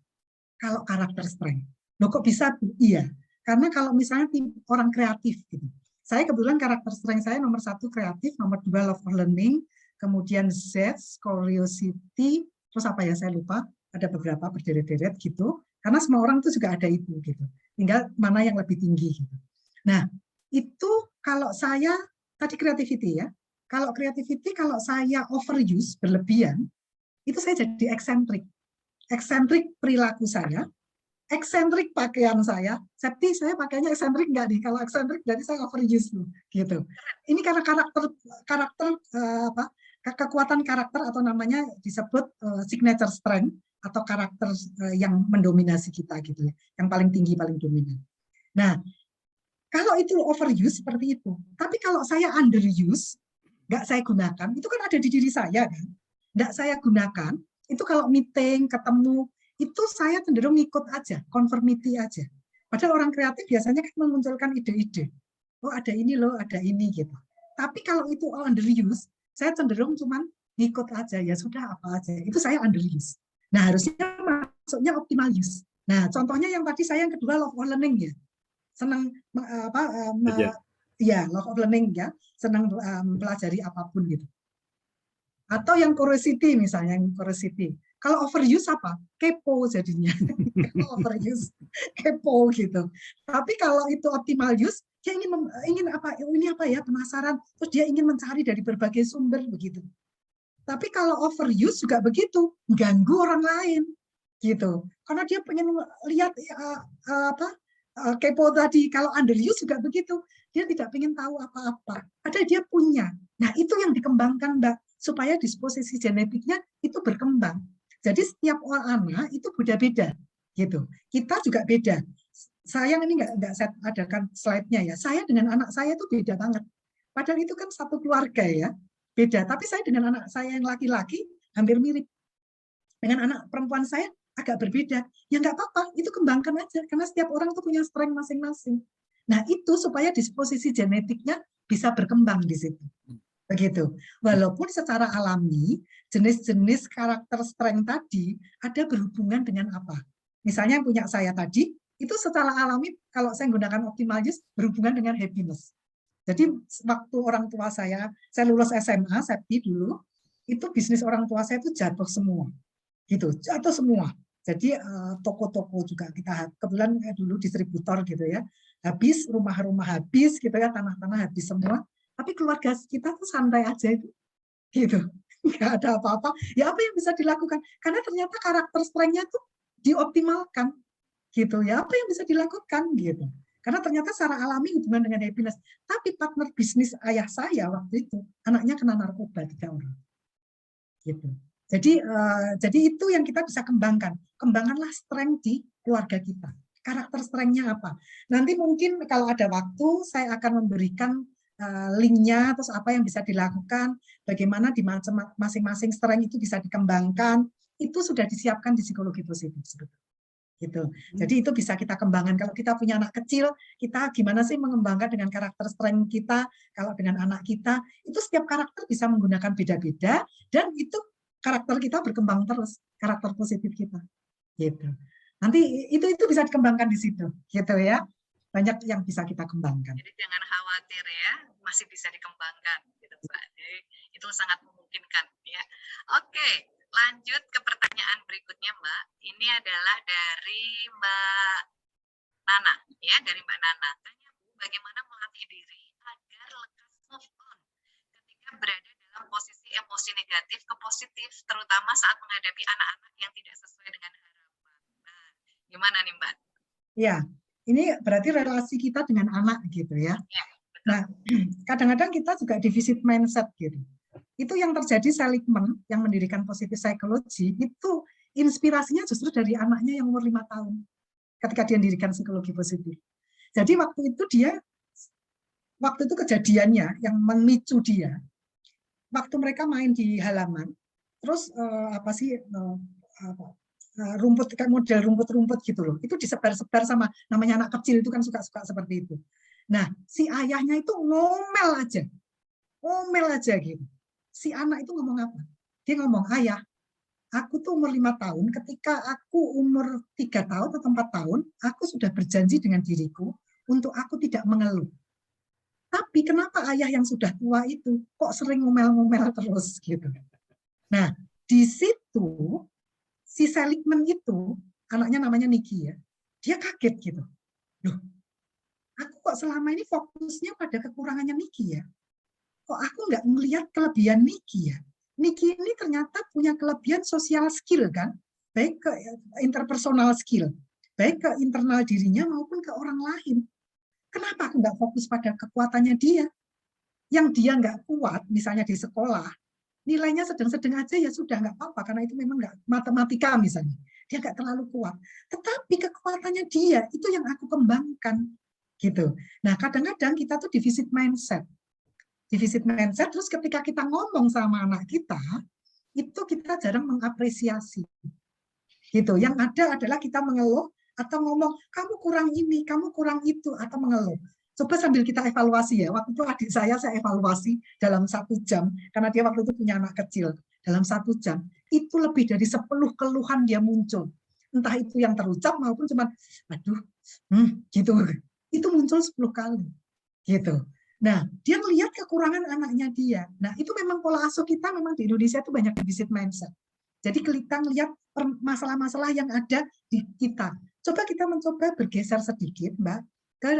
Kalau karakter strength. Loh kok bisa? Iya. Karena kalau misalnya orang kreatif gitu. Saya kebetulan karakter strength saya nomor 1 kreatif, nomor 2 love of learning, kemudian Z, curiosity, terus apa ya saya lupa, ada beberapa berderet-deret gitu. Karena semua orang itu juga ada itu gitu. Tinggal mana yang lebih tinggi gitu. Nah, itu kalau saya tadi creativity ya. Kalau creativity kalau saya overuse berlebihan, itu saya jadi eksentrik. Eksentrik perilaku saya. Eksentrik pakaian saya, Septi saya pakainya eksentrik nggak nih? Kalau eksentrik berarti saya overuse loh, gitu. Ini karena karakter kekuatan karakter atau namanya disebut signature strength atau karakter yang mendominasi kita gitu ya, yang paling tinggi paling dominan. Nah, kalau itu overuse seperti itu, tapi kalau saya underuse, nggak saya gunakan, itu kan ada di diri saya kan, nggak saya gunakan, itu kalau meeting ketemu itu saya cenderung ikut aja, conformity aja. Padahal orang kreatif biasanya kan memunculkan ide-ide. Oh ada ini loh, ada ini gitu. Tapi kalau itu underuse, saya cenderung cuman ngikut aja, ya sudah apa aja. Itu saya underuse. Nah harusnya masuknya optimal use. Nah contohnya yang tadi saya yang kedua love of learning ya. Senang ya love of learning ya, senang mempelajari apapun gitu. Atau yang curiosity misalnya, yang curiosity. Kalau overuse apa? Kepo jadinya. Overuse, kepo gitu. Tapi kalau itu optimal use, dia ingin apa? Ini apa ya? Penasaran. Terus dia ingin mencari dari berbagai sumber begitu. Tapi kalau overuse juga begitu, ganggu orang lain gitu. Karena dia pengen lihat kepo tadi, kalau underuse juga begitu. Dia tidak ingin tahu apa-apa. Padahal dia punya. Nah, itu yang dikembangkan, Mbak, supaya disposisi genetiknya itu berkembang. Jadi setiap anak itu beda-beda, gitu. Kita juga beda. Sayang ini nggak saya adakan slide-nya ya. Saya dengan anak saya itu beda banget. Padahal itu kan satu keluarga ya, beda. Tapi saya dengan anak saya yang laki-laki hampir mirip. Dengan anak perempuan saya agak berbeda. Ya nggak apa-apa, itu kembangkan aja. Karena setiap orang itu punya strength masing-masing. Nah itu supaya disposisi genetiknya bisa berkembang di situ. Begitu. Walaupun secara alami, jenis-jenis karakter strength tadi ada berhubungan dengan apa. Misalnya yang punya saya tadi, itu secara alami kalau saya menggunakan optimal use berhubungan dengan happiness. Jadi waktu orang tua saya lulus SMA, SEPI dulu, itu bisnis orang tua saya itu jatuh semua. Gitu, jatuh semua. Jadi toko-toko juga kita kebetulan dulu distributor gitu ya, habis rumah-rumah habis gitu ya, tanah-tanah habis semua. Tapi keluarga kita tuh santai aja itu, gitu, nggak ada apa-apa. Ya apa yang bisa dilakukan? Karena ternyata karakter strength-nya tuh dioptimalkan, gitu ya. Apa yang bisa dilakukan gitu? Karena ternyata secara alami hubungan dengan happiness. Tapi partner bisnis ayah saya waktu itu anaknya kena narkoba 3 orang, gitu. Jadi itu yang kita bisa kembangkan. Kembangkanlah strength di keluarga kita. Karakter strength-nya apa? Nanti mungkin kalau ada waktu saya akan memberikan link-nya, terus apa yang bisa dilakukan, bagaimana di masing-masing strength itu bisa dikembangkan. Itu sudah disiapkan di psikologi positif sebetulnya. Gitu. Jadi itu bisa kita kembangkan. Kalau kita punya anak kecil, kita gimana sih mengembangkan dengan karakter strength kita? Kalau dengan anak kita, itu setiap karakter bisa menggunakan beda-beda, dan itu karakter kita berkembang terus, karakter positif kita, gitu. Nanti itu bisa dikembangkan di situ, gitu ya. Banyak yang bisa kita kembangkan. Jadi jangan khawatir ya, masih bisa dikembangkan, gitu Mbak. Jadi itu sangat memungkinkan ya. Oke, lanjut ke pertanyaan berikutnya Mbak. Ini adalah dari Mbak Nana, ya, dari Mbak Nana. Tanya Bu, bagaimana melatih diri agar lekas move on ketika berada dalam posisi emosi negatif ke positif, terutama saat menghadapi anak-anak yang tidak sesuai dengan harapan. Nah, gimana nih Mbak? Ya, ini berarti relasi kita dengan anak gitu ya. Ya, nah, kadang-kadang kita juga defisit mindset gitu. Itu yang terjadi Seligman yang mendirikan positif psikologi, itu inspirasinya justru dari anaknya yang umur 5 tahun ketika dia mendirikan psikologi positif. Jadi waktu itu kejadiannya yang memicu dia, waktu mereka main di halaman, terus rumput kayak model rumput-rumput gitu loh, itu disebar-sebar sama namanya anak kecil itu kan suka-suka seperti itu. Nah, si ayahnya itu ngomel aja gitu. Si anak itu ngomong apa? Dia ngomong, ayah, aku tuh umur 5 tahun, ketika aku umur 3 tahun atau 4 tahun, aku sudah berjanji dengan diriku untuk aku tidak mengeluh. Tapi kenapa ayah yang sudah tua itu kok sering ngomel-ngomel terus gitu. Nah, di situ si Seligman itu, anaknya namanya Niki ya, dia kaget gitu. Loh, aku kok selama ini fokusnya pada kekurangannya Niki ya? Kok aku nggak melihat kelebihan Niki ya? Niki ini ternyata punya kelebihan sosial skill kan, baik ke interpersonal skill, baik ke internal dirinya maupun ke orang lain. Kenapa aku nggak fokus pada kekuatannya dia? Yang dia nggak kuat, misalnya di sekolah, nilainya sedang-sedang aja ya sudah nggak apa-apa, karena itu memang nggak matematika misalnya. Dia nggak terlalu kuat. Tetapi kekuatannya dia, itu yang aku kembangkan. Gitu. Nah, kadang-kadang kita tuh defisit mindset. Defisit mindset, terus ketika kita ngomong sama anak kita, itu kita jarang mengapresiasi. Gitu. Yang ada adalah kita mengeluh, atau ngomong, kamu kurang ini, kamu kurang itu, atau mengeluh. Coba sambil kita evaluasi ya, waktu itu adik saya evaluasi dalam 1 jam, karena dia waktu itu punya anak kecil, dalam 1 jam, itu lebih dari 10 keluhan dia muncul. Entah itu yang terucap maupun cuma, aduh, gitu. Itu muncul 10 kali. Gitu. Nah, dia melihat kekurangan anaknya dia. Nah, itu memang pola asuh kita memang di Indonesia itu banyak defisit mindset. Jadi kita melihat masalah-masalah yang ada di kita. Coba kita mencoba bergeser sedikit, Mbak, ke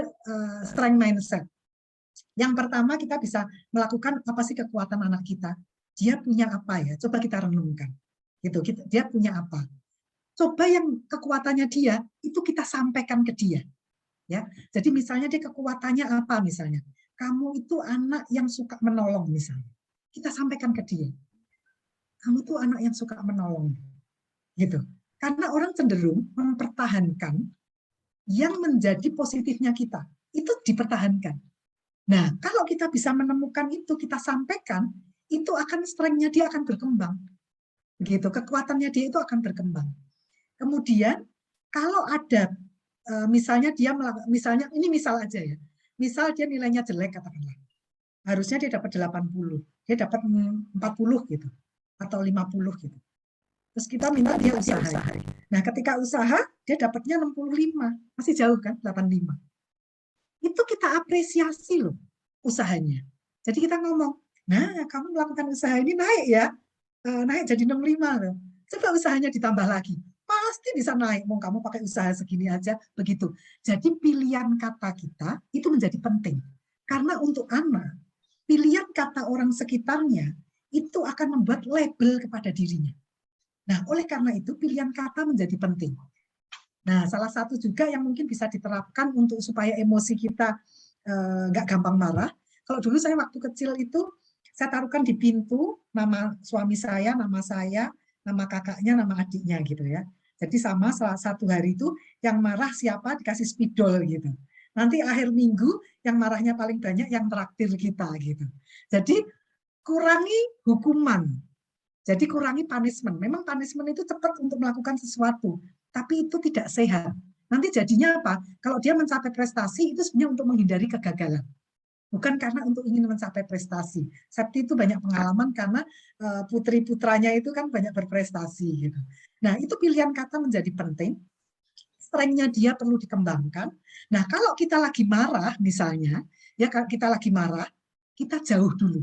strength mindset. Yang pertama kita bisa melakukan apa sih kekuatan anak kita? Dia punya apa ya? Coba kita renungkan. Gitu, dia punya apa? Coba yang kekuatannya dia itu kita sampaikan ke dia. Ya, jadi misalnya dia kekuatannya apa misalnya? Kamu itu anak yang suka menolong misalnya. Kita sampaikan ke dia. Kamu tuh anak yang suka menolong. Gitu. Karena orang cenderung mempertahankan yang menjadi positifnya kita. Itu dipertahankan. Nah, kalau kita bisa menemukan itu, kita sampaikan, itu akan strength-nya dia akan berkembang. Begitu, kekuatannya dia itu akan berkembang. Kemudian, kalau ada misalnya misalnya ini misal aja ya. Misal dia nilainya jelek katakanlah. Harusnya dia dapat 80, dia dapat 40 gitu atau 50 gitu. Terus kita minta dia usaha. Nah, ketika usaha dia dapatnya 65, masih jauh kan 85. Itu kita apresiasi loh usahanya. Jadi kita ngomong, nah kamu melakukan usaha ini naik ya, naik jadi 65 loh. Coba usahanya ditambah lagi. Pasti bisa naik, mau kamu pakai usaha segini aja, begitu. Jadi pilihan kata kita itu menjadi penting. Karena untuk anak, pilihan kata orang sekitarnya itu akan membuat label kepada dirinya. Nah, oleh karena itu pilihan kata menjadi penting. Nah, salah satu juga yang mungkin bisa diterapkan untuk supaya emosi kita nggak gampang marah. Kalau dulu saya waktu kecil itu, saya taruhkan di pintu nama suami saya, nama kakaknya, nama adiknya gitu ya. Jadi sama salah satu hari itu yang marah siapa dikasih spidol gitu. Nanti akhir minggu yang marahnya paling banyak yang traktir kita gitu. Jadi kurangi hukuman. Jadi kurangi punishment. Memang punishment itu cepat untuk melakukan sesuatu, tapi itu tidak sehat. Nanti jadinya apa? Kalau dia mencapai prestasi itu sebenarnya untuk menghindari kegagalan. Bukan karena untuk ingin mencapai prestasi. Septi itu banyak pengalaman karena putri-putranya itu kan banyak berprestasi. Gitu. Nah, itu pilihan kata menjadi penting. Strength-nya dia perlu dikembangkan. Nah, kalau kita lagi marah misalnya, ya kita lagi marah, kita jauh dulu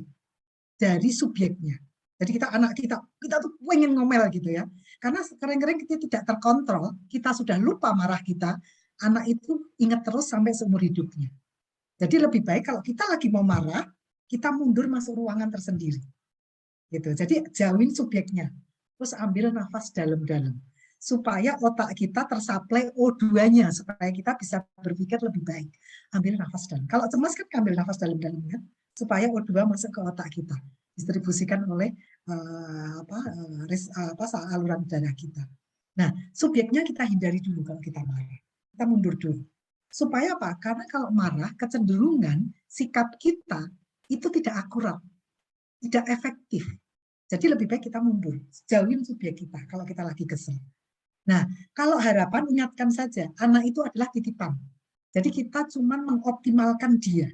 dari subjeknya. Jadi anak kita tuh pengen ngomel gitu ya. Karena sering-sering kita tidak terkontrol, kita sudah lupa marah kita, anak itu ingat terus sampai seumur hidupnya. Jadi lebih baik kalau kita lagi mau marah, kita mundur masuk ruangan tersendiri. Gitu. Jadi jauhin subjeknya. Terus ambil nafas dalam-dalam. Supaya otak kita tersuplai O2-nya. Supaya kita bisa berpikir lebih baik. Ambil nafas dalam. Kalau cemas kan ambil nafas dalam-dalam ya. Supaya O2 masuk ke otak kita. Distribusikan oleh saluran darah kita. Nah, subjeknya kita hindari dulu kalau kita marah. Kita mundur dulu. Supaya apa? Karena kalau marah, kecenderungan sikap kita itu tidak akurat, tidak efektif. Jadi lebih baik kita mundur, jauhin subjek kita kalau kita lagi kesel. Nah, kalau harapan ingatkan saja, anak itu adalah titipan. Jadi kita cuma mengoptimalkan dia,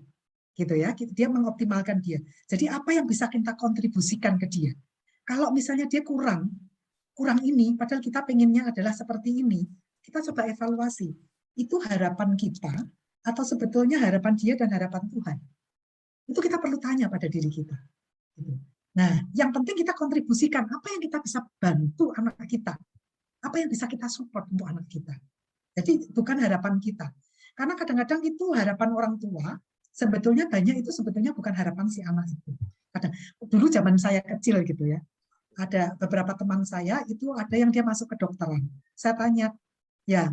gitu ya. Dia mengoptimalkan dia. Jadi apa yang bisa kita kontribusikan ke dia? Kalau misalnya dia kurang ini, padahal kita pengennya adalah seperti ini, kita coba evaluasi. Itu harapan kita atau sebetulnya harapan dia dan harapan Tuhan? Itu kita perlu tanya pada diri kita. Nah, yang penting kita kontribusikan apa yang kita bisa bantu anak kita, apa yang bisa kita support untuk anak kita. Jadi bukan harapan kita. Karena kadang-kadang itu harapan orang tua, sebetulnya banyak itu sebetulnya bukan harapan si anak itu. Dulu zaman saya kecil gitu ya, ada beberapa teman saya itu ada yang dia masuk ke dokteran. Saya tanya, ya,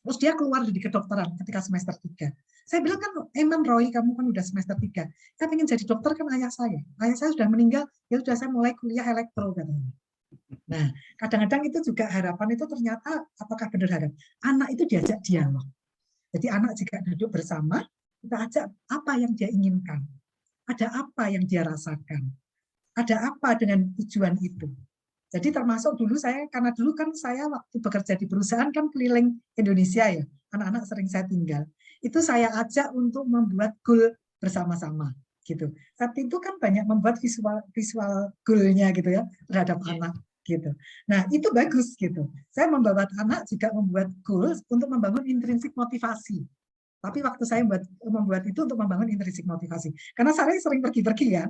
terus dia keluar dari kedokteran ketika semester 3. Saya bilang kan, emang Roy kamu kan udah semester 3. Saya pengen jadi dokter kan ayah saya. Ayah saya sudah meninggal, ya sudah saya mulai kuliah elektro katanya. Nah, kadang-kadang itu juga harapan itu ternyata apakah benar harap? Anak itu diajak dialog. Jadi anak jika duduk bersama, kita ajak apa yang dia inginkan. Ada apa yang dia rasakan. Ada apa dengan tujuan itu. Jadi termasuk dulu saya, karena dulu kan saya waktu bekerja di perusahaan kan keliling Indonesia ya, anak-anak sering saya tinggal. Itu saya ajak untuk membuat goal bersama-sama gitu. Saat itu kan banyak membuat visual goal-nya gitu ya terhadap anak gitu. Nah itu bagus gitu. Saya membawa anak juga membuat goal untuk membangun intrinsik motivasi. Tapi waktu saya membuat itu untuk membangun intrinsik motivasi. Karena saya sering pergi-pergi ya.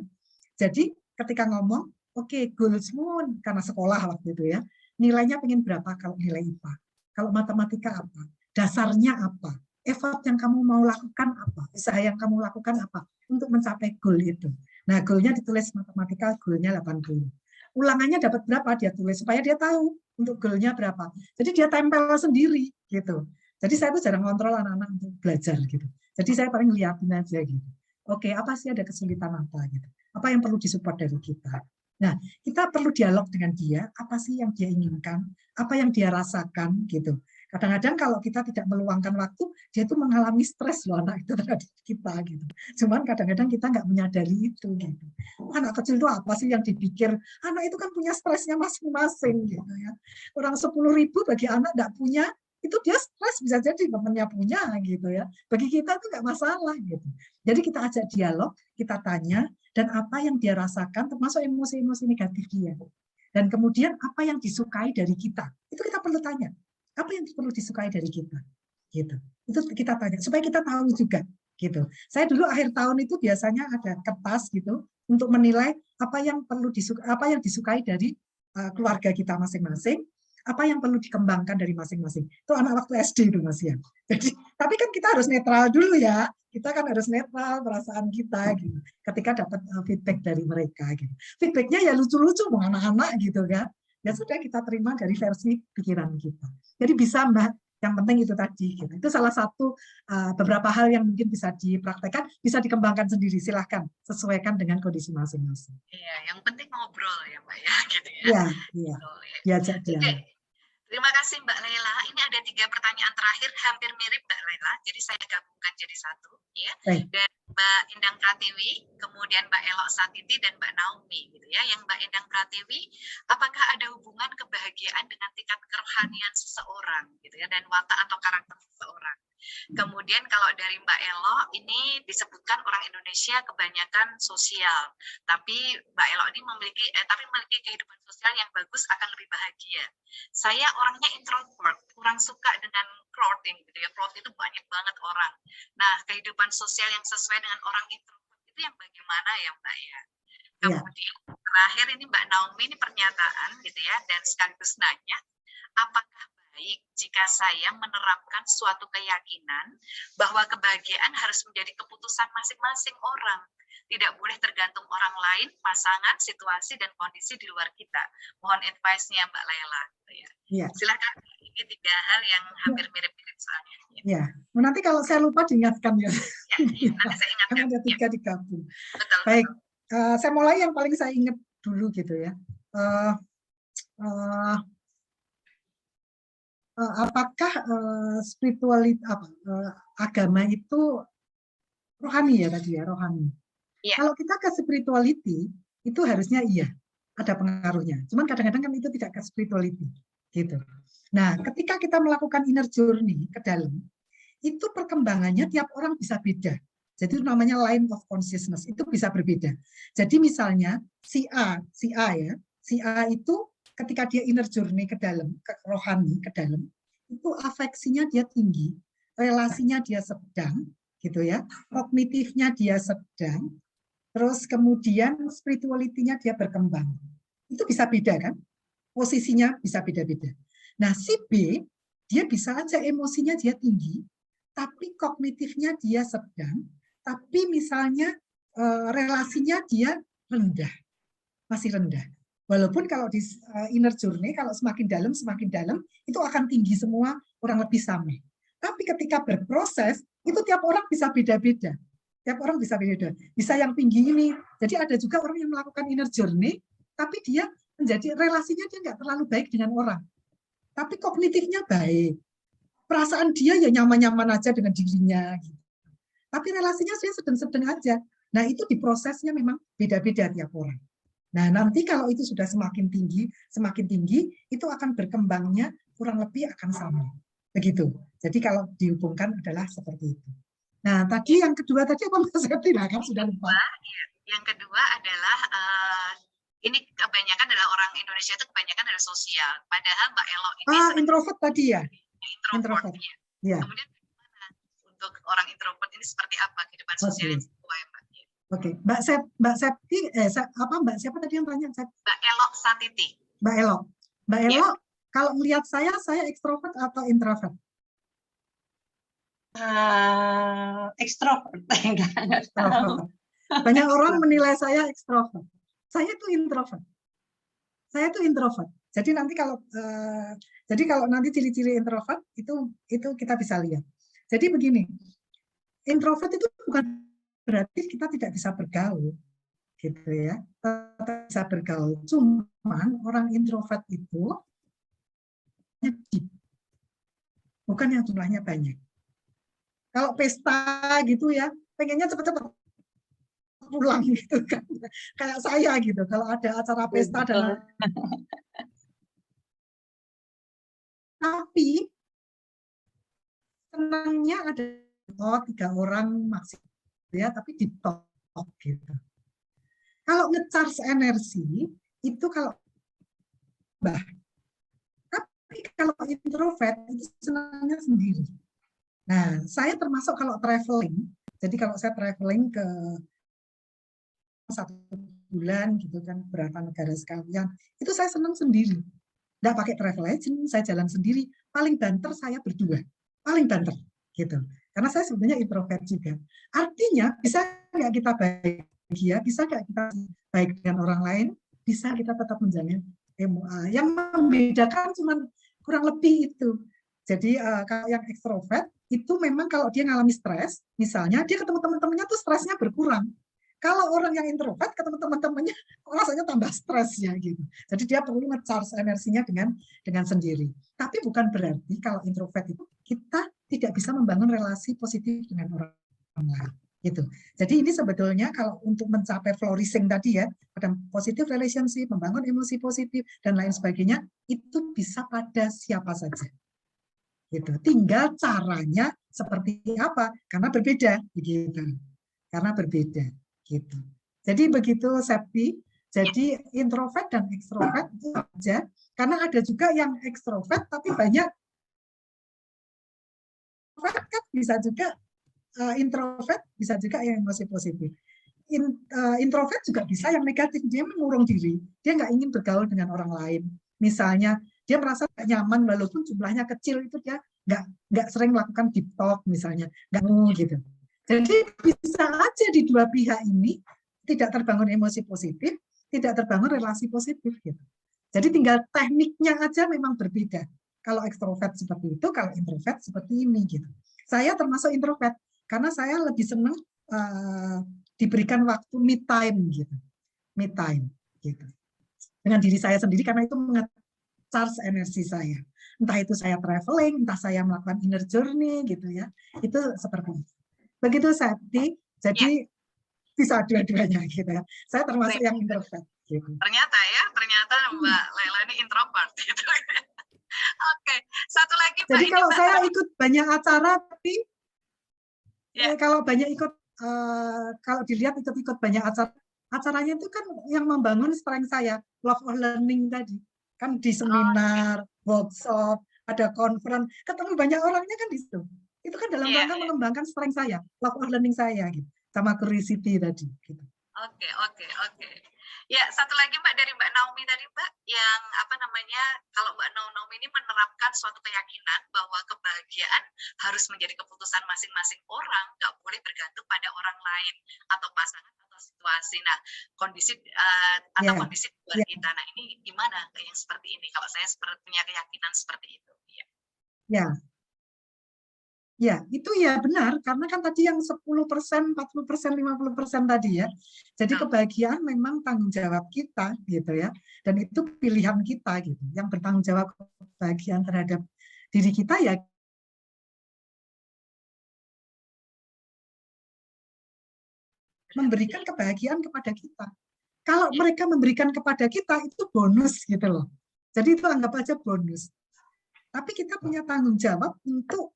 Jadi ketika ngomong, oke, goalsmu karena sekolah waktu itu ya, nilainya pengen berapa kalau nilai IPA? Kalau matematika apa? Dasarnya apa? Effort yang kamu mau lakukan apa? Usaha yang kamu lakukan apa? Untuk mencapai goal itu. Nah, goalnya ditulis matematika, goalnya 80. Ulangannya dapat berapa? Dia tulis supaya dia tahu untuk goalnya berapa. Jadi dia tempel sendiri gitu. Jadi saya tuh jarang kontrol anak-anak untuk belajar gitu. Jadi saya paling liatin aja gitu. Oke, apa sih ada kesulitan apa gitu? Apa yang perlu disupport dari kita? Nah, kita perlu dialog dengan dia, apa sih yang dia inginkan, apa yang dia rasakan gitu. Kadang-kadang kalau kita tidak meluangkan waktu, dia tuh mengalami stres loh anak itu terhadap kita gitu. Cuman kadang-kadang kita nggak menyadari itu gitu. Anak kecil itu apa sih yang dipikir? Anak itu kan punya stresnya masing-masing gitu ya. Orang 10.000 bagi anak nggak punya, itu dia stres, bisa jadi temennya punya gitu ya. Bagi kita itu nggak masalah gitu. Jadi kita ajak dialog, kita tanya, dan apa yang dia rasakan, termasuk emosi-emosi negatif dia. Dan kemudian apa yang disukai dari kita, itu kita perlu tanya. Apa yang perlu disukai dari kita? Gitu. Itu kita tanya supaya kita tahu juga. Gitu. Saya dulu akhir tahun itu biasanya ada kertas gitu untuk menilai apa yang perlu disukai dari keluarga kita masing-masing. Apa yang perlu dikembangkan dari masing-masing. Itu anak waktu SD itu Mas ya. Jadi, tapi kan kita harus netral dulu ya. Kita kan harus netral perasaan kita gitu. Ketika dapat feedback dari mereka gitu. Feedbacknya ya lucu-lucu mau anak-anak gitu kan. Ya sudah kita terima dari versi pikiran kita. Jadi bisa Mbak, yang penting itu tadi gitu. Itu salah satu beberapa hal yang mungkin bisa dipraktekkan, bisa dikembangkan sendiri. Silahkan sesuaikan dengan kondisi masing-masing. Iya, yang penting ngobrol ya Mbak ya, gitu ya. Iya, iya. Diajak dialog. Terima kasih Mbak Laila. Ini ada 3 pertanyaan terakhir, hampir mirip Mbak Laila, jadi saya gabungkan jadi satu, ya. Dan Mbak Endang Pratiwi, kemudian Mbak Elok Satiti dan Mbak Naomi, gitu ya. Yang Mbak Endang Pratiwi, apakah ada hubungan kebahagiaan dengan tingkat kerohanian seseorang, gitu ya, dan watak atau karakter seseorang? Kemudian kalau dari Mbak Elo, ini disebutkan orang Indonesia kebanyakan sosial, tapi Mbak Elo ini memiliki kehidupan sosial yang bagus, akan lebih bahagia. Saya orangnya introvert, kurang suka dengan crowding, gitu ya. Crowd itu banyak banget orang. Nah, kehidupan sosial yang sesuai dengan orang introvert itu yang bagaimana ya Mbak ya? Kemudian terakhir ini Mbak Naomi ini pernyataan, gitu ya, dan sekaligus nanya, apakah baik jika saya menerapkan suatu keyakinan bahwa kebahagiaan harus menjadi keputusan masing-masing orang, tidak boleh tergantung orang lain, pasangan, situasi, dan kondisi di luar kita. Mohon advice-nya Mbak Laila. Ya. Silakan, ini 3 hal yang hampir mirip-mirip soalnya. Ya, nanti kalau saya lupa diingatkan ya. Nanti saya ingatkan. Ada 3 digabung. Betul. Baik, saya mulai yang paling saya ingat dulu gitu ya. Apakah agama itu rohani ya tadi ya, rohani. Yeah. Kalau kita ke spirituality itu harusnya iya, ada pengaruhnya. Cuman kadang-kadang kan itu tidak ke spirituality gitu. Nah, ketika kita melakukan inner journey ke dalam, itu perkembangannya tiap orang bisa beda. Jadi itu namanya line of consciousness, itu bisa berbeda. Jadi misalnya si A itu ketika dia inner journey ke dalam, ke rohani, ke dalam, itu afeksinya dia tinggi, relasinya dia sedang, gitu ya, kognitifnya dia sedang, terus kemudian spirituality-nya dia berkembang. Itu bisa beda kan? Posisinya bisa beda-beda. Nah, si B, dia bisa aja emosinya dia tinggi, tapi kognitifnya dia sedang, tapi misalnya relasinya dia rendah, masih rendah. Walaupun kalau di inner journey, kalau semakin dalam, itu akan tinggi semua, kurang lebih sama. Tapi ketika berproses, itu tiap orang bisa beda-beda. Tiap orang bisa beda-beda. Bisa yang tinggi ini. Jadi ada juga orang yang melakukan inner journey, tapi dia menjadi relasinya dia nggak terlalu baik dengan orang. Tapi kognitifnya baik. Perasaan dia ya nyaman-nyaman aja dengan dirinya. Gitu. Tapi relasinya dia sedang-sedang aja. Nah itu diprosesnya memang beda-beda tiap orang. Nah, nanti kalau itu sudah semakin tinggi, itu akan berkembangnya kurang lebih akan sama. Begitu. Jadi kalau dihubungkan adalah seperti itu. Nah, tadi yang kedua tadi apa Mas Septi? Kan sudah lupa. Yang kedua adalah ini kebanyakan adalah orang Indonesia itu kebanyakan adalah sosial. Padahal Mbak Elo ini introvert tadi ya. Introvert. Ya. Kemudian bagaimana untuk orang introvert ini seperti apa kehidupan sosial yang sesuai Mbak? Oke, Mbak Septi, Mbak siapa tadi yang tanya? Mbak Elok Satiti. Mbak Elok, kalau melihat saya ekstrovert atau introvert? Ekstrovert. Banyak orang menilai saya ekstrovert. Saya itu introvert. Jadi nanti kalau nanti ciri-ciri introvert itu kita bisa lihat. Jadi begini, introvert itu bukan berarti kita tidak bisa bergaul, gitu ya. Tetap bisa bergaul. Cuman orang introvert itu bukan yang jumlahnya banyak. Kalau pesta gitu ya, pengennya cepet-cepet pulang gitu kan. Kayak saya gitu, kalau ada acara pesta dan tapi senangnya ada 3 orang maksimal ya, tapi di top gitu. Kalau nge-charge energi itu kalau tapi kalau introvert itu senangnya sendiri. Nah, saya termasuk kalau traveling, jadi kalau saya traveling ke 1 bulan gitu kan, berapa negara sekalian, itu saya senang sendiri. Nggak pakai travel agent, saya jalan sendiri. Paling banter saya berdua, paling banter gitu. Karena saya sebenarnya introvert juga. Artinya bisa nggak kita bahagia, bisa nggak kita baik dengan orang lain, bisa kita tetap menjalin emosi. Yang membedakan cuma kurang lebih itu. Jadi kalau yang ekstrovert itu memang kalau dia ngalami stres, misalnya dia ketemu teman-temannya tuh stresnya berkurang. Kalau orang yang introvert ketemu teman-temannya rasanya tambah stres ya gitu. Jadi dia perlu nge-charge energinya dengan sendiri. Tapi bukan berarti kalau introvert itu kita tidak bisa membangun relasi positif dengan orang lain gitu. Jadi ini sebetulnya kalau untuk mencapai flourishing tadi ya, pada positive relationship, membangun emosi positif dan lain sebagainya, itu bisa pada siapa saja. Gitu. Tinggal caranya seperti apa karena berbeda gitu. Karena berbeda. Gitu. Jadi begitu Septi, jadi introvert dan ekstrovert itu saja, karena ada juga yang ekstrovert tapi banyak kan bisa juga introvert, bisa juga yang emosi positif. Introvert juga bisa yang negatif, dia mengurung diri, dia nggak ingin bergaul dengan orang lain. Misalnya dia merasa gak nyaman walaupun jumlahnya kecil, itu dia nggak sering melakukan deep talk misalnya, nggak mau gitu. Jadi bisa aja di dua pihak ini tidak terbangun emosi positif, tidak terbangun relasi positif gitu. Jadi tinggal tekniknya aja memang berbeda. Kalau ekstrovert seperti itu, kalau introvert seperti ini gitu. Saya termasuk introvert karena saya lebih senang diberikan waktu me time gitu. Me time gitu. Dengan diri saya sendiri karena itu charge energi saya. Entah itu saya traveling, entah saya melakukan inner journey gitu ya. Itu seperti itu. Begitu Septi, jadi bisa dua-duanya gitu ya. Saya termasuk yang introvert. Gitu. Ternyata Mbak Lela ini introvert gitu. Oke, satu lagi Mbak. Jadi kalau saya ikut banyak acara, tapi kalau banyak ikut, kalau dilihat ikut banyak acaranya itu kan yang membangun strength saya, love of learning tadi. Kan di seminar, workshop, ada conference, ketemu banyak orangnya kan di situ. Itu kan dalam rangka mengembangkan strength saya, love of learning saya gitu, sama curiosity tadi gitu. Oke. Ya, satu lagi Mbak dari Mbak Naomi tadi Mbak, yang kalau Mbak Naomi ini menerapkan suatu keyakinan bahwa kebahagiaan harus menjadi keputusan masing-masing orang, nggak boleh bergantung pada orang lain atau pasangan atau situasi. Nah, kondisi kondisi buat kita. Nah, ini gimana yang seperti ini? Kalau saya punya keyakinan seperti itu. Ya, itu ya benar, karena kan tadi yang 10%, 40%, 50% tadi ya. Jadi kebahagiaan memang tanggung jawab kita gitu ya. Dan itu pilihan kita gitu. Yang bertanggung jawab kebahagiaan terhadap diri kita ya memberikan kebahagiaan kepada kita. Kalau mereka memberikan kepada kita itu bonus gitu loh. Jadi itu anggap aja bonus. Tapi kita punya tanggung jawab untuk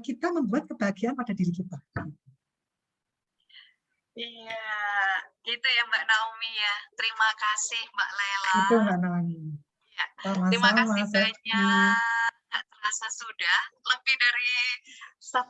kita membuat kebahagiaan pada diri kita. Iya, gitu ya Mbak Naomi ya. Terima kasih Mbak Lela. Itu Mbak Naomi. Ya, terima kasih banyak. Nggak terasa sudah lebih dari 1,5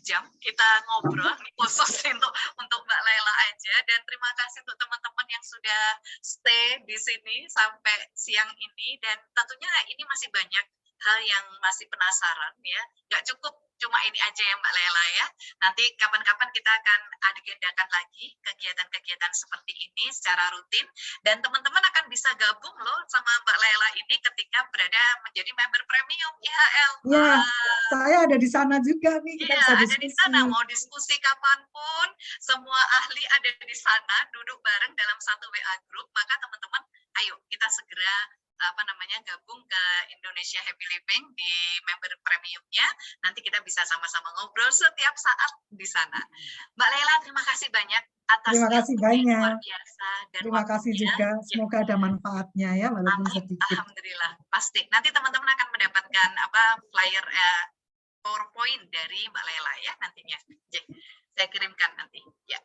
jam kita ngobrol khusus untuk Mbak Lela aja. Dan terima kasih untuk teman-teman yang sudah stay di sini sampai siang ini. Dan tentunya ini masih banyak hal yang masih penasaran ya, nggak cukup cuma ini aja ya Mbak Lela ya. Nanti kapan-kapan kita akan agendakan lagi kegiatan-kegiatan seperti ini secara rutin dan teman-teman akan bisa gabung loh sama Mbak Laila ini ketika berada menjadi member premium IHL. Ya, saya ada di sana juga nih, kita bisa Ada diskusi. di sana, mau diskusi kapanpun, semua ahli ada di sana, duduk bareng dalam satu WA group, maka teman-teman, ayo kita segera gabung ke Indonesia Happy Living di member premiumnya. Nanti kita bisa sama-sama ngobrol setiap saat di sana. Mbak Laila, terima kasih banyak atas Terima kasih banyak. luar biasa dan Terima kasih juga. Semoga ada manfaatnya ya, walaupun Amin. sedikit. Alhamdulillah, pasti. Nanti teman-teman akan mendapatkan flyer PowerPoint dari Mbak Laila ya nantinya. Saya kirimkan nanti. Ya.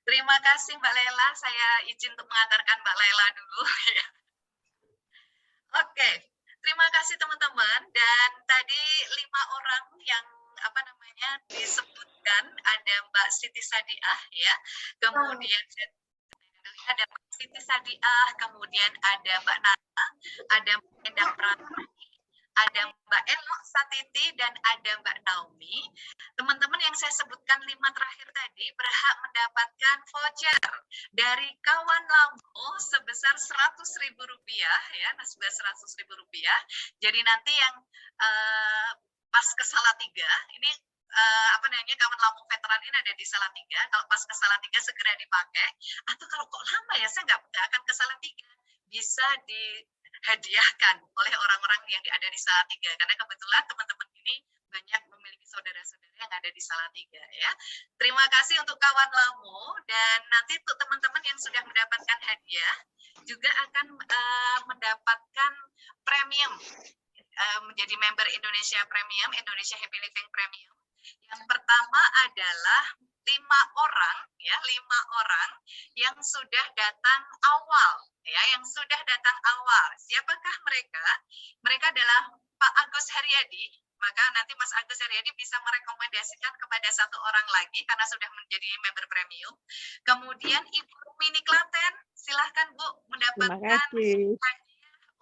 Terima kasih Mbak Laila. Saya izin untuk mengantarkan Mbak Laila dulu. Oke, terima kasih teman-teman. Dan tadi 5 orang yang disebutkan, ada Mbak Siti Sadiah ya, kemudian ada Mbak Siti Sadiah, kemudian ada Mbak Nana, ada Mbak Endang Prati, ada Mbak Elok Satiti, dan ada Mbak Naomi. Teman-teman yang saya sebutkan 5 terakhir tadi berhak mendapatkan voucher dari Kawan Lambo sebesar Rp100.000 ya, sebesar Rp100.000. Jadi nanti yang pas ke Salatiga ini Kawan Lampung Veteran ini ada di Salatiga. Kalau pas ke Salatiga segera dipakai, atau kalau kok lama ya saya nggak akan ke Salatiga, bisa dihadiahkan oleh orang-orang yang ada di Salatiga, karena kebetulan teman-teman ini banyak memiliki saudara-saudara yang ada di Salatiga ya. Terima kasih untuk Kawan Lamu, dan nanti untuk teman-teman yang sudah mendapatkan hadiah juga akan mendapatkan premium, menjadi member Indonesia Premium, Indonesia Happy Living Premium. Yang pertama adalah 5 orang yang sudah datang awal ya, yang sudah datang awal. Siapakah mereka? Mereka adalah Pak Agus Haryadi. Maka nanti Mas Agus Haryadi bisa merekomendasikan kepada 1 orang lagi karena sudah menjadi member premium. Kemudian Ibu Rumini Klaten, silahkan Bu mendapatkan hadiah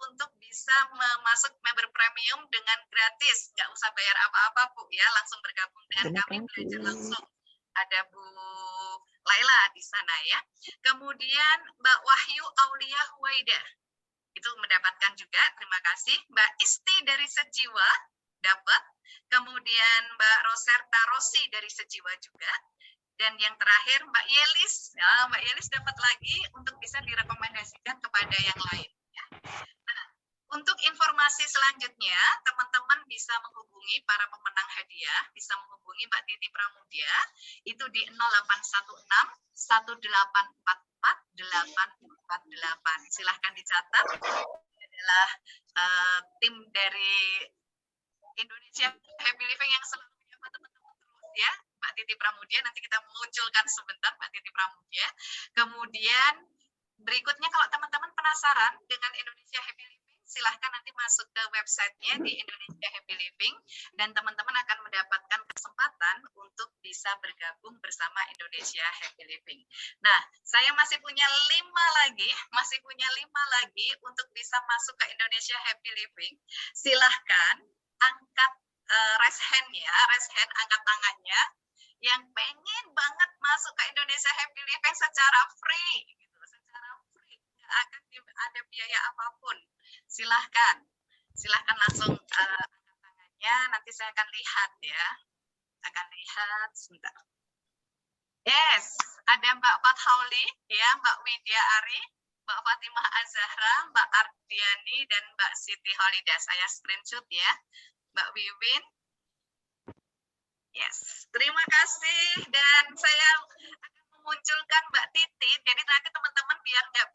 untuk bisa masuk member premium dengan gratis, nggak usah bayar apa-apa Bu ya, langsung bergabung dengan kami, belajar langsung. Ada Bu Laila di sana ya. Kemudian Mbak Wahyu Aulia Huwaida itu mendapatkan juga, terima kasih. Mbak Isti dari Sejiwa dapat. Kemudian Mbak Roserta Rosi dari Sejiwa juga. Dan yang terakhir Mbak Yelis, ya, Mbak Yelis dapat lagi untuk bisa direkomendasikan kepada yang lain. Ya. Nah, untuk informasi selanjutnya, teman-teman bisa menghubungi para pemenang hadiah, bisa menghubungi Mbak Titi Pramudia, itu di 0816 1844 848. Silahkan dicatat, ini adalah tim dari Indonesia Happy Living yang selalu menyapa teman-teman terus ya. Mbak Titi Pramudia, nanti kita munculkan sebentar Mbak Titi Pramudia. Kemudian berikutnya kalau teman-teman penasaran dengan Indonesia Happy Living, silahkan nanti masuk ke websitenya di Indonesia Happy Living, dan teman-teman akan mendapatkan kesempatan untuk bisa bergabung bersama Indonesia Happy Living. Nah, saya masih punya 5 lagi untuk bisa masuk ke Indonesia Happy Living. Silahkan angkat raise hand ya, angkat tangannya yang pengen banget masuk ke Indonesia Happy Living secara free, gitu, secara free, nggak akan ada biaya apapun. Silahkan langsung angkat tangannya, nanti saya akan lihat ya, sebentar. Yes, ada Mbak Fathauli, ya, Mbak Widya Ari, Mbak Fatimah Azahra, Mbak Ardiani, dan Mbak Siti Holidah. Saya screenshot ya, Mbak Wiwin. Yes, terima kasih, dan saya akan memunculkan Mbak Titi. Jadi nanti teman-teman biar nggak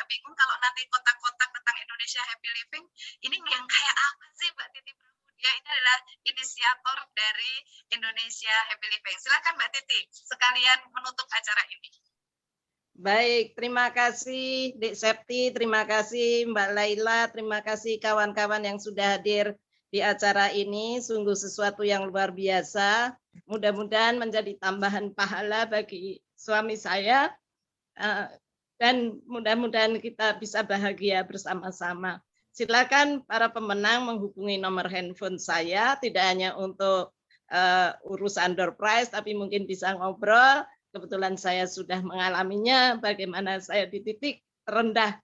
bingung kalau nanti kotak-kotak tentang Indonesia Happy Living ini yang kayak apa sih Mbak Titi Pramudia. Ini adalah inisiator dari Indonesia Happy Living. Silakan Mbak Titi, sekalian menutup acara ini. Baik, terima kasih Dek Septi, terima kasih Mbak Laila, terima kasih kawan-kawan yang sudah hadir di acara ini. Sungguh sesuatu yang luar biasa. Mudah-mudahan menjadi tambahan pahala bagi suami saya, dan mudah-mudahan kita bisa bahagia bersama-sama. Silakan para pemenang menghubungi nomor handphone saya, tidak hanya untuk urusan door prize, tapi mungkin bisa ngobrol. Kebetulan saya sudah mengalaminya, bagaimana saya di titik terendah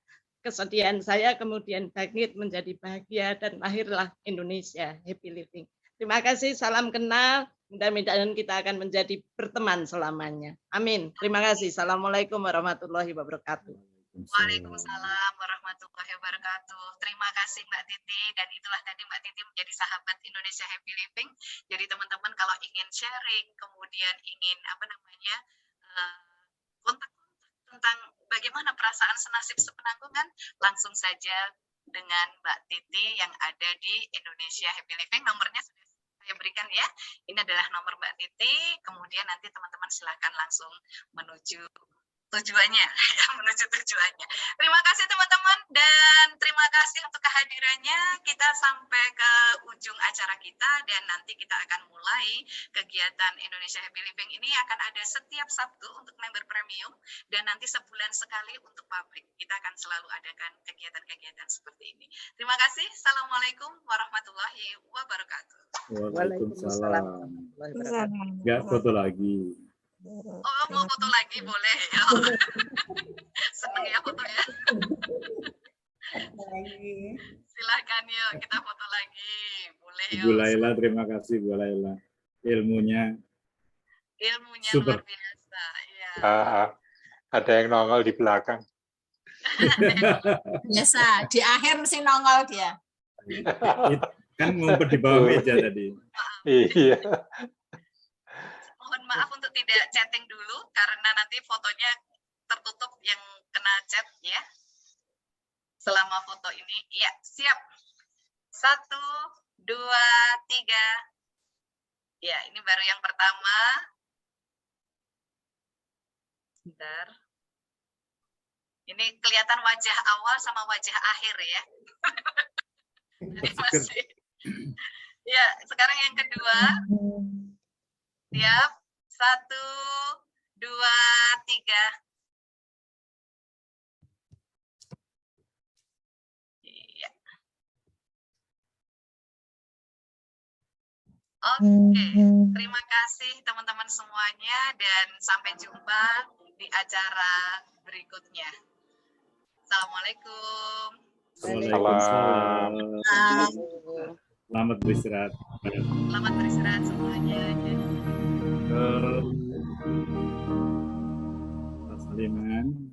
kesedihan saya kemudian bangkit menjadi bahagia dan lahirlah Indonesia Happy Living. Terima kasih, salam kenal. Mudah-mudahan kita akan menjadi berteman selamanya. Amin. Terima kasih. Assalamualaikum warahmatullahi wabarakatuh. Waalaikumsalam warahmatullahi wabarakatuh. Terima kasih Mbak Titi, dan itulah tadi Mbak Titi menjadi sahabat Indonesia Happy Living. Jadi teman-teman kalau ingin sharing, kemudian ingin kontak tentang bagaimana perasaan senasib sepenanggungan, langsung saja dengan Mbak Titi yang ada di Indonesia Happy Living. Nomornya sudah saya berikan ya. Ini adalah nomor Mbak Titi. Kemudian nanti teman-teman silakan langsung menuju tujuannya, menuju tujuannya. Terima kasih teman-teman, dan terima kasih untuk kehadirannya. Kita sampai ke ujung acara kita, dan nanti kita akan mulai kegiatan Indonesia Happy Living ini akan ada setiap Sabtu untuk member premium, dan nanti sebulan sekali untuk publik. Kita akan selalu adakan kegiatan-kegiatan seperti ini. Terima kasih. Assalamualaikum warahmatullahi wabarakatuh. Waalaikumsalam. Nggak foto lagi. Oh, mau foto lagi boleh ya. Seneng ya fotonya. Silakan yuk kita foto lagi. Boleh yuk. Bu Laila, terima kasih Bu Laila. Ilmunya super. Luar biasa. Ya. Ada yang nongol di belakang. Biasa, di akhir mesti nongol dia. Kan ngumpet di bawah meja tadi. Iya. Mohon maaf untuk tidak chatting dulu karena nanti fotonya tertutup yang kena chat ya. Selama foto ini, ya siap. 1, 2, 3. Ya, ini baru yang pertama. Sebentar. Ini kelihatan wajah awal sama wajah akhir ya. Jadi masih. Ya, sekarang yang kedua. Siap. 1, 2, 3. Iya. Oke, terima kasih teman-teman semuanya, dan sampai jumpa di acara berikutnya. Assalamualaikum. Waalaikumsalam. Selamat beristirahat. Selamat beristirahat semuanya. Mas Saliman.